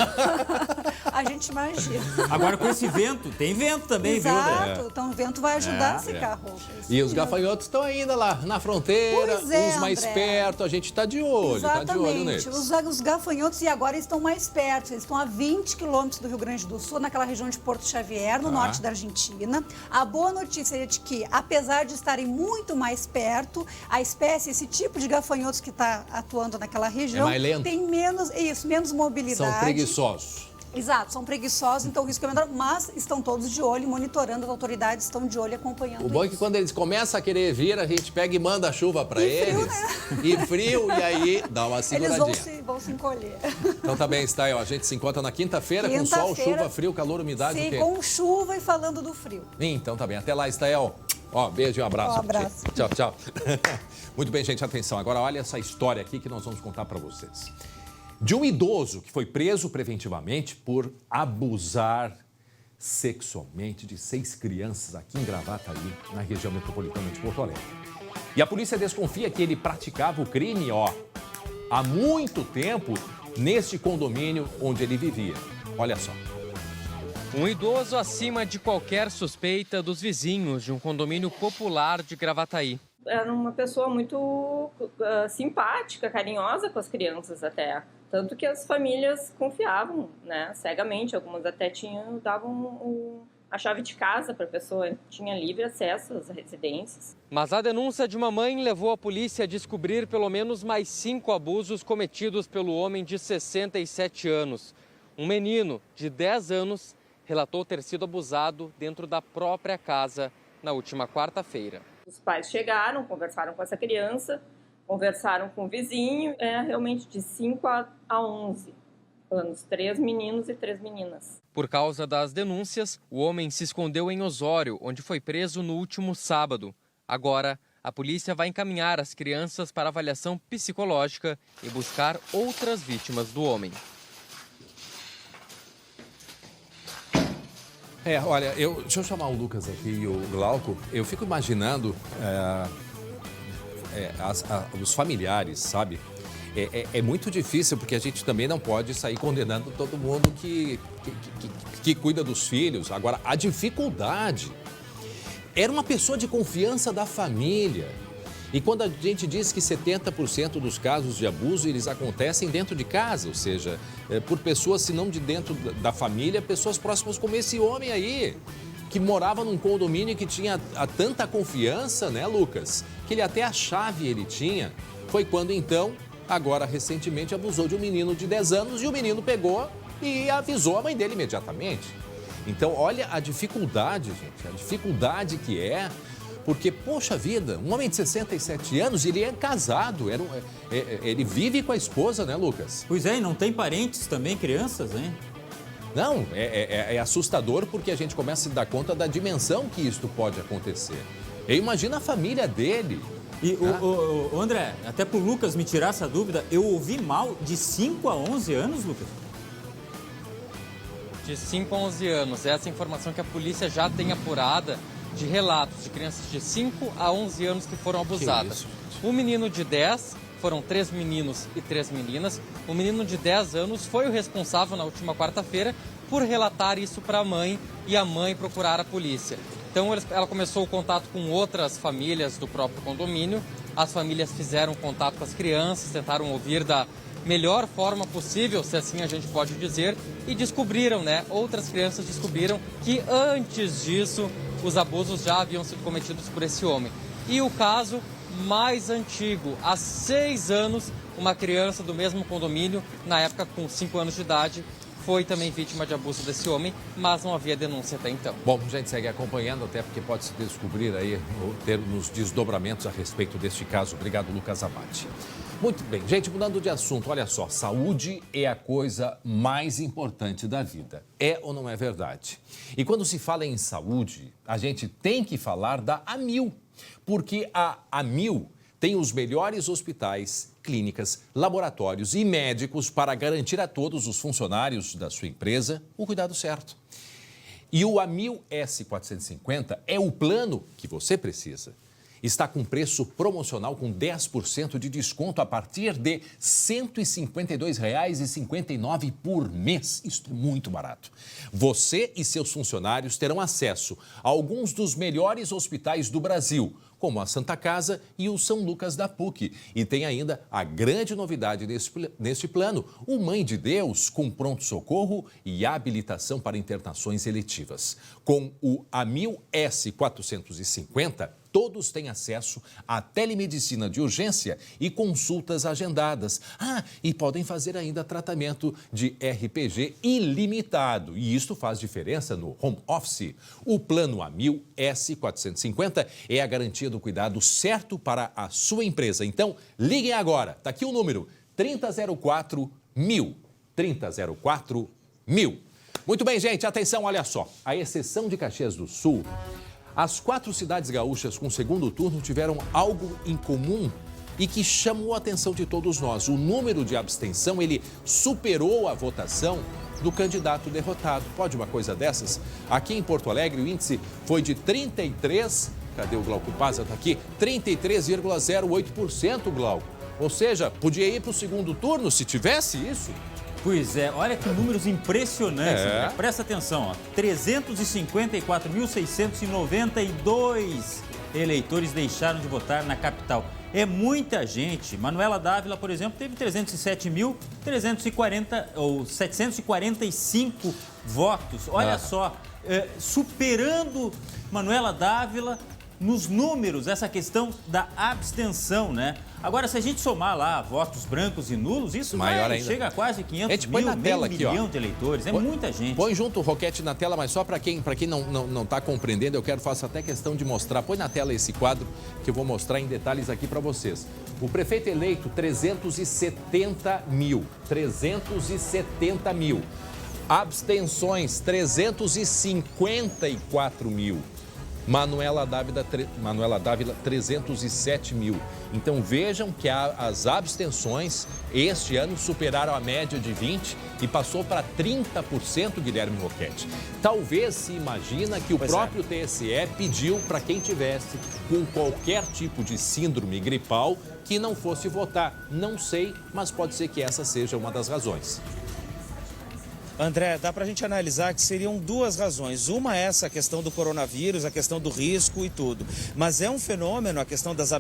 A gente imagina. Agora, com esse vento, tem vento também, viu? Exato. Então, o vento vai ajudar a secar a roupa. E os gafanhotos estão ainda lá na fronteira, uns mais perto. A gente está de olho, Exatamente. Tá de olho neles. Os gafanhotos, e agora estão mais perto. Eles estão a 20 quilômetros do Rio Grande do Sul, naquela região de Porto Xavier, no norte da Argentina. A boa notícia é de que, apesar de estarem muito mais perto, a espécie, esse tipo de gafanhotos que está atuando naquela região, mais lento. tem menos mobilidade. São preguiçosos. Exato, são preguiçosos, então o risco é menor, mas estão todos de olho, monitorando, as autoridades estão de olho, acompanhando O bom é isso. que quando eles começam a querer vir, a gente pega e manda a chuva para eles. Frio, né? E frio, e aí dá uma seguradinha. Eles vão se encolher. Então tá bem, Stael, a gente se encontra na quinta-feira com sol, chuva, frio, calor, umidade, o Sim, quê? com chuva e falando do frio. Então tá bem, até lá, Stael. Ó, beijo e um abraço. Um abraço. Tchau, tchau. Muito bem, gente, atenção. Agora olha essa história aqui que nós vamos contar para vocês. De um idoso que foi preso preventivamente por abusar sexualmente de 6 crianças aqui em Gravataí, na região metropolitana de Porto Alegre. E a polícia desconfia que ele praticava o crime, há muito tempo neste condomínio onde ele vivia. Olha só. Um idoso acima de qualquer suspeita dos vizinhos de um condomínio popular de Gravataí. Era uma pessoa muito simpática, carinhosa com as crianças até. Tanto que as famílias confiavam, né, cegamente. Algumas até davam a chave de casa para a pessoa, tinha livre acesso às residências. Mas a denúncia de uma mãe levou a polícia a descobrir pelo menos mais 5 abusos cometidos pelo homem de 67 anos. Um menino de 10 anos relatou ter sido abusado dentro da própria casa na última quarta-feira. Os pais chegaram, conversaram com essa criança, conversaram com o vizinho, realmente de 5 a 11 anos, 3 meninos e 3 meninas. Por causa das denúncias, o homem se escondeu em Osório, onde foi preso no último sábado. Agora, a polícia vai encaminhar as crianças para avaliação psicológica e buscar outras vítimas do homem. Olha, deixa eu chamar o Lucas aqui e o Glauco. Eu fico imaginando os familiares, sabe? É muito difícil, porque a gente também não pode sair condenando todo mundo que cuida dos filhos. Agora, a dificuldade era uma pessoa de confiança da família. E quando a gente diz que 70% dos casos de abuso, eles acontecem dentro de casa, ou seja, por pessoas, se não de dentro da família, pessoas próximas como esse homem aí, que morava num condomínio que tinha tanta confiança, né, Lucas? Que ele até a chave ele tinha. Foi quando, então, agora recentemente abusou de um menino de 10 anos e o menino pegou e avisou a mãe dele imediatamente. Então, olha a dificuldade, gente, a dificuldade que é. Porque, poxa vida, um homem de 67 anos, ele é casado, ele vive com a esposa, né, Lucas? Pois é, e não tem parentes também, crianças, hein? Não, é assustador porque a gente começa a se dar conta da dimensão que isto pode acontecer. Eu imagino a família dele. E, o André, até pro Lucas me tirar essa dúvida, eu ouvi mal de 5 a 11 anos, Lucas? De 5 a 11 anos, essa informação que a polícia já tem apurada de relatos de crianças de 5 a 11 anos que foram abusadas. O menino de 10, foram 3 meninos e 3 meninas. O menino de 10 anos foi o responsável na última quarta-feira por relatar isso para a mãe e a mãe procurar a polícia. Então ela começou o contato com outras famílias do próprio condomínio. As famílias fizeram contato com as crianças, tentaram ouvir da melhor forma possível, se assim a gente pode dizer, e descobriram, né? Outras crianças descobriram que antes disso os abusos já haviam sido cometidos por esse homem. E o caso mais antigo, há 6 anos, uma criança do mesmo condomínio, na época com 5 anos de idade, foi também vítima de abuso desse homem, mas não havia denúncia até então. Bom, a gente segue acompanhando, até porque pode se descobrir aí, ter nos desdobramentos a respeito deste caso. Obrigado, Lucas Abate. Muito bem, gente, mudando de assunto, olha só, saúde é a coisa mais importante da vida. É ou não é verdade? E quando se fala em saúde, a gente tem que falar da Amil, porque a Amil tem os melhores hospitais, clínicas, laboratórios e médicos para garantir a todos os funcionários da sua empresa o cuidado certo. E o Amil S450 é o plano que você precisa. Está com preço promocional com 10% de desconto a partir de R$ 152,59 por mês. Isso é muito barato. Você e seus funcionários terão acesso a alguns dos melhores hospitais do Brasil, como a Santa Casa e o São Lucas da PUC. E tem ainda a grande novidade neste plano, o Mãe de Deus, com pronto-socorro e habilitação para internações eletivas. Com o Amil S450, todos têm acesso à telemedicina de urgência e consultas agendadas. E podem fazer ainda tratamento de RPG ilimitado. E isto faz diferença no home office. O plano Amil S450 é a garantia do cuidado certo para a sua empresa. Então, liguem agora. Está aqui o número 3004-1000. 3004-1000. Muito bem, gente. Atenção, olha só. A exceção de Caxias do Sul, as 4 cidades gaúchas com segundo turno tiveram algo em comum e que chamou a atenção de todos nós. O número de abstenção, ele superou a votação do candidato derrotado. Pode uma coisa dessas? Aqui em Porto Alegre, o índice foi de 33... Cadê o Glauco Paz? Está aqui. 33,08%, Glauco. Ou seja, podia ir para o segundo turno se tivesse isso? Pois é, olha que números impressionantes, né? Presta atenção, ó. 354.692 eleitores deixaram de votar na capital. É muita gente. Manuela Dávila, por exemplo, teve 745 votos. Olha só, superando Manuela Dávila nos números, essa questão da abstenção, né? Agora, se a gente somar lá votos brancos e nulos, isso chega a quase 500 mil, meio milhão de eleitores. É muita gente. Põe junto o Roquete na tela, mas só para quem não está compreendendo, eu faço até questão de mostrar. Põe na tela esse quadro que eu vou mostrar em detalhes aqui para vocês. O prefeito eleito, 370 mil. 370 mil. Abstenções, 354 mil. Manuela Dávila, 307 mil. Então vejam que as abstenções este ano superaram a média de 20% e passou para 30%, Guilherme Roquete. Talvez se imagina que o próprio TSE pediu para quem tivesse com qualquer tipo de síndrome gripal que não fosse votar. Não sei, mas pode ser que essa seja uma das razões. André, dá para a gente analisar que seriam 2 razões. Uma é essa questão do coronavírus, a questão do risco e tudo. Mas é um fenômeno, a questão das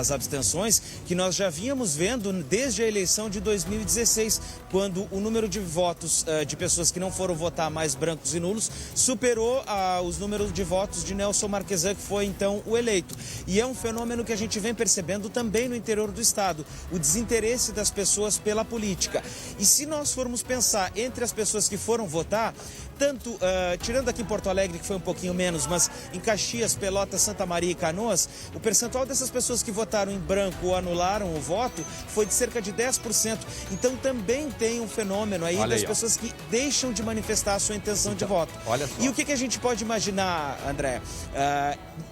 abstenções, que nós já vínhamos vendo desde a eleição de 2016, quando o número de votos de pessoas que não foram votar, mais brancos e nulos, superou os números de votos de Nelson Marquesan, que foi então o eleito. E é um fenômeno que a gente vem percebendo também no interior do estado, o desinteresse das pessoas pela política. E se nós formos pensar entre as pessoas que foram votar, tanto, tirando aqui em Porto Alegre, que foi um pouquinho menos, mas em Caxias, Pelotas, Santa Maria e Canoas, o percentual dessas pessoas que votaram em branco ou anularam o voto foi de cerca de 10%. Então também tem um fenômeno aí das pessoas que deixam de manifestar a sua intenção de voto. Olha só. E o que a gente pode imaginar, André?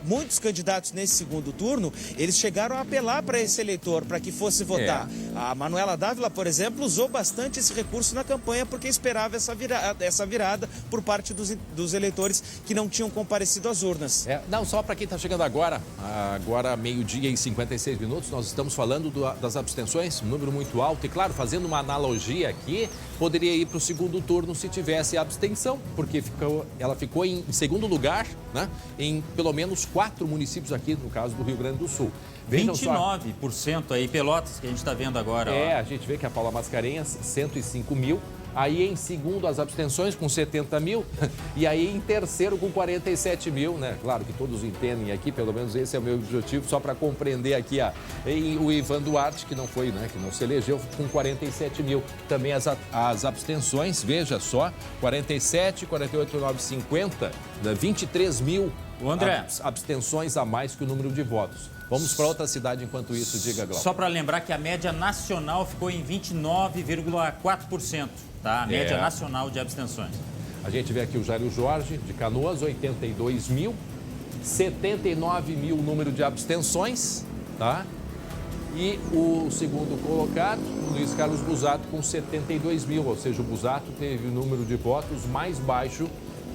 Muitos candidatos nesse segundo turno, eles chegaram a apelar para esse eleitor, para que fosse votar. A Manuela Dávila, por exemplo, usou bastante esse recurso na campanha porque esperava essa virada por parte dos eleitores que não tinham comparecido às urnas. Não, só para quem está chegando agora meio-dia e 56 minutos, nós estamos falando das abstenções, um número muito alto. E claro, fazendo uma analogia aqui, poderia ir para o segundo turno se tivesse abstenção, porque ela ficou em segundo lugar, né, em pelo menos 4 municípios aqui, no caso do Rio Grande do Sul. Vejam 29% aí, Pelotas, que a gente está vendo agora. A gente vê que a Paula Mascarenhas, 105 mil. Aí em segundo as abstenções com 70 mil e aí em terceiro com 47 mil, né? Claro que todos entendem aqui, pelo menos esse é o meu objetivo, só para compreender aqui o Ivan Duarte, que não foi, né? Que não se elegeu, com 47 mil. Também as abstenções, veja só, 47, 48, 9, 50, 23 mil abstenções a mais que o número de votos. Vamos para outra cidade enquanto isso, diga, Glauco. Só para lembrar que a média nacional ficou em 29,4%, tá? A média nacional de abstenções. A gente vê aqui o Jairo Jorge, de Canoas, 82 mil, 79 mil o número de abstenções, tá? E o segundo colocado, o Luiz Carlos Busato, com 72 mil, ou seja, o Busato teve o número de votos mais baixo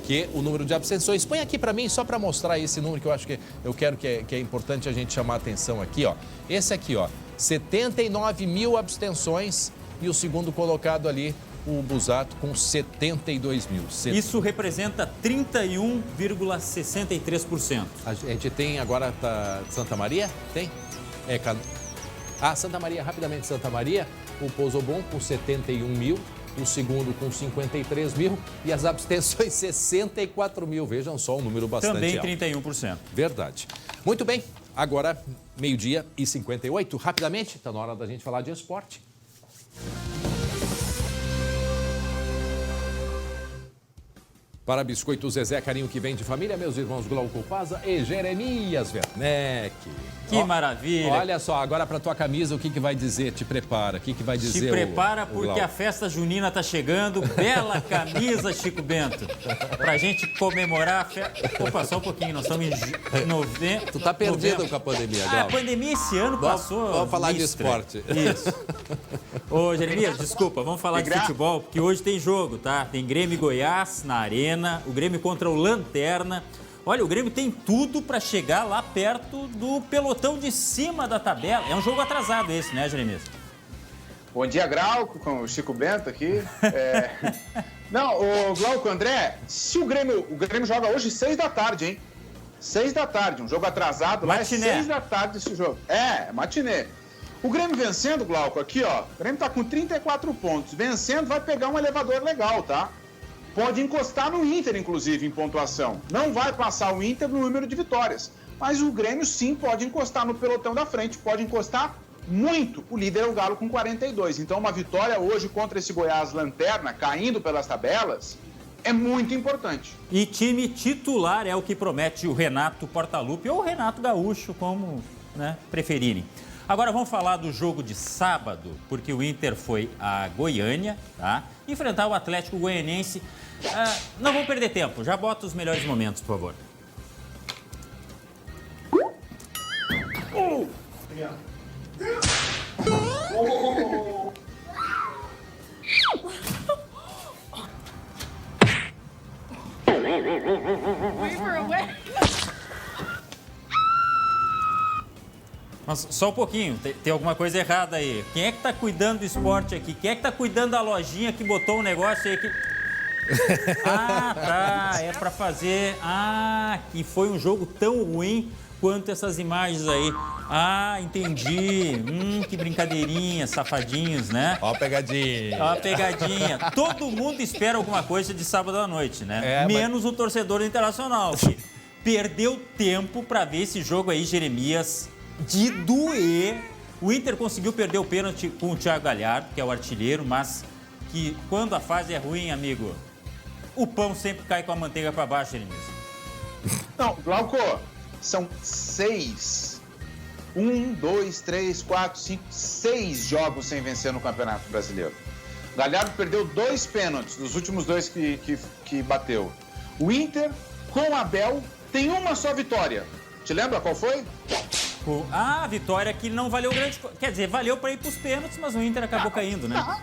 que o número de abstenções. Põe aqui para mim, só para mostrar esse número que eu acho que é importante a gente chamar a atenção aqui, ó. Esse aqui, ó, 79 mil abstenções e o segundo colocado ali, o Busato com 72 mil. Isso representa 31,63%. A gente tem agora Santa Maria? Tem? Santa Maria, rapidamente, Santa Maria, o Pozobon com 71 mil, o segundo com 53 mil e as abstenções 64 mil. Vejam só, um número bastante alto. Também 31%. Verdade. Muito bem, agora 12h58. Rapidamente, está na hora da gente falar de esporte. Para Biscoito Zezé, carinho que vem de família, meus irmãos Glauco Paza e Jeremias Werneck. Que maravilha. Olha só, agora para tua camisa, o que vai dizer? Te prepara. O que vai dizer? Te prepara porque a festa junina tá chegando. Bela camisa, Chico Bento. Pra gente comemorar a festa. Opa, só um pouquinho, nós estamos em novembro. Tu tá perdido com a pandemia, Glauco. A pandemia esse ano passou. Vamos falar de esporte. Isso. Ô, Jeremias, desculpa, vamos falar de futebol, porque hoje tem jogo, tá? Tem Grêmio e Goiás na Arena. O Grêmio contra o Lanterna. Olha, o Grêmio tem tudo para chegar lá perto do pelotão de cima da tabela. É um jogo atrasado esse, né, Jeremias? Bom dia, Glauco, com o Chico Bento aqui. Não, o Glauco, André, se o Grêmio joga hoje 6 da tarde, hein? 6 da tarde, um jogo atrasado lá, Matiné. É 6 da tarde esse jogo. É matinê. O Grêmio vencendo, Glauco, aqui, ó, o Grêmio tá com 34 pontos. Vencendo vai pegar um elevador legal, tá? Pode encostar no Inter, inclusive, em pontuação. Não vai passar o Inter no número de vitórias. Mas o Grêmio, sim, pode encostar no pelotão da frente. Pode encostar muito. O líder é o Galo com 42. Então, uma vitória hoje contra esse Goiás Lanterna, caindo pelas tabelas, é muito importante. E time titular é o que promete o Renato Portaluppi ou o Renato Gaúcho, como preferirem. Agora vamos falar do jogo de sábado, porque o Inter foi a Goiânia, tá? Enfrentar o Atlético Goianiense. Não vou perder tempo, já bota os melhores momentos, por favor. Mas só um pouquinho, tem alguma coisa errada aí. Quem é que tá cuidando do esporte aqui? Quem é que tá cuidando da lojinha que botou um negócio aí que... tá, é pra fazer... que foi um jogo tão ruim quanto essas imagens aí. Entendi. Que brincadeirinha, safadinhos, né? Ó a pegadinha. Ó a pegadinha. Todo mundo espera alguma coisa de sábado à noite, né? Menos o torcedor Internacional, que perdeu tempo pra ver esse jogo aí, Jeremias... de doer. O Inter conseguiu perder o pênalti com o Thiago Galhardo, que é o artilheiro, mas que quando a fase é ruim, amigo, o pão sempre cai com a manteiga para baixo, Jeremias. Não, Glauco, são 6. 1, 2, 3, 4, 5, 6 jogos sem vencer no Campeonato Brasileiro. Galhardo perdeu 2 pênaltis, dos últimos 2 que bateu. O Inter, com Abel, tem uma só vitória. Te lembra qual foi? A vitória que não valeu grande... Quer dizer, valeu para ir para os pênaltis, mas o Inter acabou caindo, né?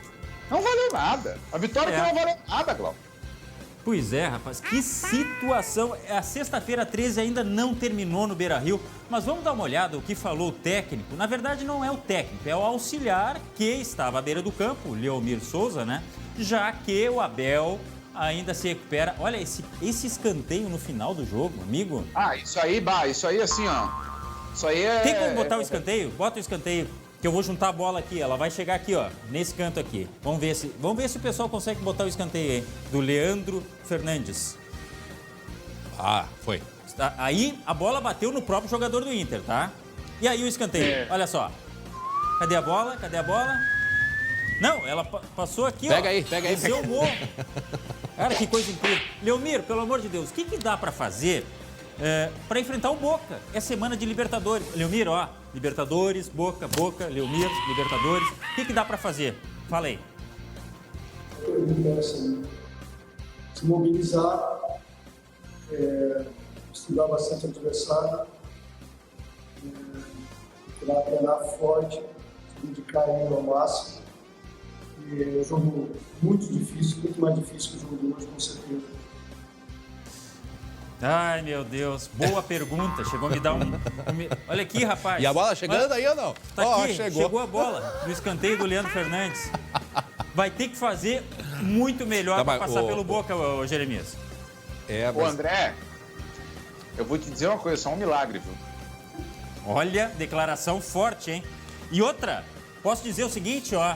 Não valeu nada. A vitória que não valeu nada, Glauco. Pois é, rapaz. Que situação. A sexta-feira 13 ainda não terminou no Beira-Rio, mas vamos dar uma olhada o que falou o técnico. Na verdade, não é o técnico, é o auxiliar que estava à beira do campo, o Leomir Souza, né? Já que o Abel ainda se recupera. Olha, esse escanteio no final do jogo, amigo. Isso aí assim, ó. Isso aí é... Tem como botar o escanteio? Bota o escanteio, que eu vou juntar a bola aqui. Ela vai chegar aqui, ó, nesse canto aqui. Vamos ver se o pessoal consegue botar o escanteio aí. Do Leandro Fernandes. Foi. Aí a bola bateu no próprio jogador do Inter, tá? E aí o escanteio, olha só. Cadê a bola? Não, ela passou aqui, pega aí. Filmou. Cara, que coisa incrível. Leomir, pelo amor de Deus, o que dá pra fazer... para enfrentar o Boca? É semana de Libertadores. Leomir, ó, Libertadores, Boca, Leomir, Libertadores. O que dá para fazer? Fala aí. Se mobilizar, estudar bastante o adversário, procurar treinar forte, se dedicar ao máximo. É um jogo muito difícil, muito mais difícil que o jogo de hoje, com certeza. Ai, meu Deus, boa pergunta. Chegou a me dar Olha aqui, rapaz. E a bola chegando aí ou não? Tá aqui, chegou a bola no escanteio do Leandro Fernandes. vai ter que fazer muito melhor para passar pelo Boca, Jeremias. Ô, André, eu vou te dizer uma coisa, só um milagre, viu? Olha, declaração forte, hein? E outra, posso dizer o seguinte, ó.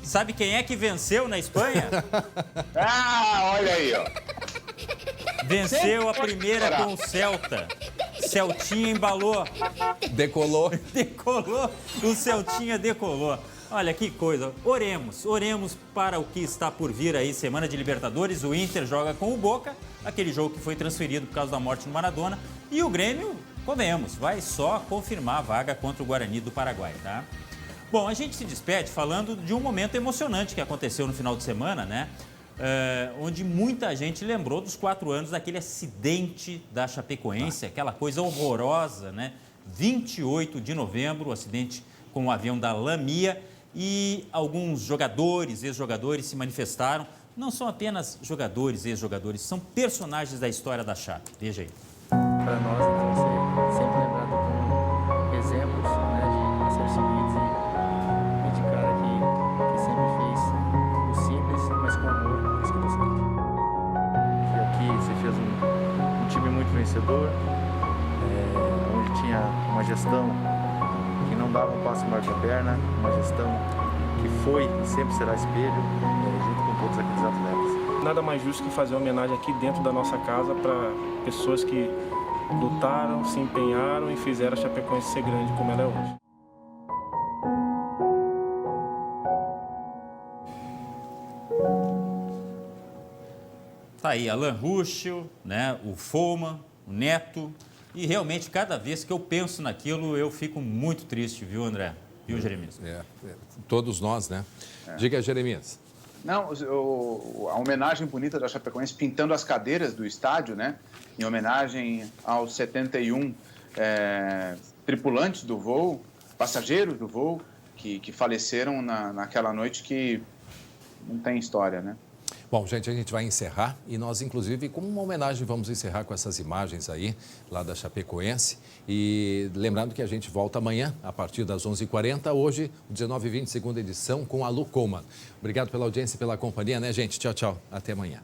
Sabe quem é que venceu na Espanha? Olha aí, ó. Venceu a primeira com o Celta. Celtinha embalou. Decolou. Decolou. O Celtinha decolou. Olha que coisa. Oremos para o que está por vir aí, semana de Libertadores. O Inter joga com o Boca, aquele jogo que foi transferido por causa da morte do Maradona. E o Grêmio, comemos, vai só confirmar a vaga contra o Guarani do Paraguai, tá? Bom, a gente se despede falando de um momento emocionante que aconteceu no final de semana, né? Onde muita gente lembrou dos 4 anos daquele acidente da Chapecoense, aquela coisa horrorosa, né? 28 de novembro, o acidente com o avião da Lamia, e alguns jogadores, ex-jogadores se manifestaram. Não são apenas jogadores, ex-jogadores, são personagens da história da Chape. Veja aí. Para nós, vai ser sempre lembrado como exemplos, né, de ser seguidos e de cara que sempre fez o simples, mas com amor, isso que eu tô sendo. E aqui você fez um time muito vencedor, onde tinha uma gestão que não dava um passo maior que a perna, uma gestão que foi e sempre será espelho, junto com todos aqueles atletas. Nada mais justo que fazer uma homenagem aqui dentro da nossa casa para pessoas que lutaram, se empenharam e fizeram a Chapecoense ser grande como ela é hoje. Tá aí, Alan Ruschel, né, o Foman, o Neto, e realmente cada vez que eu penso naquilo eu fico muito triste, viu, André? Viu, Jeremias? Todos nós, né? Diga, Jeremias. Não, a homenagem bonita da Chapecoense pintando as cadeiras do estádio, né? Em homenagem aos 71 tripulantes do voo, passageiros do voo, que faleceram naquela noite que não tem história, né? Bom, gente, a gente vai encerrar e nós, inclusive, como uma homenagem, vamos encerrar com essas imagens aí, lá da Chapecoense. E lembrando que a gente volta amanhã, a partir das 11h40, hoje, 19h20, segunda edição, com a Lu Coman. Obrigado pela audiência e pela companhia, né, gente? Tchau, tchau. Até amanhã.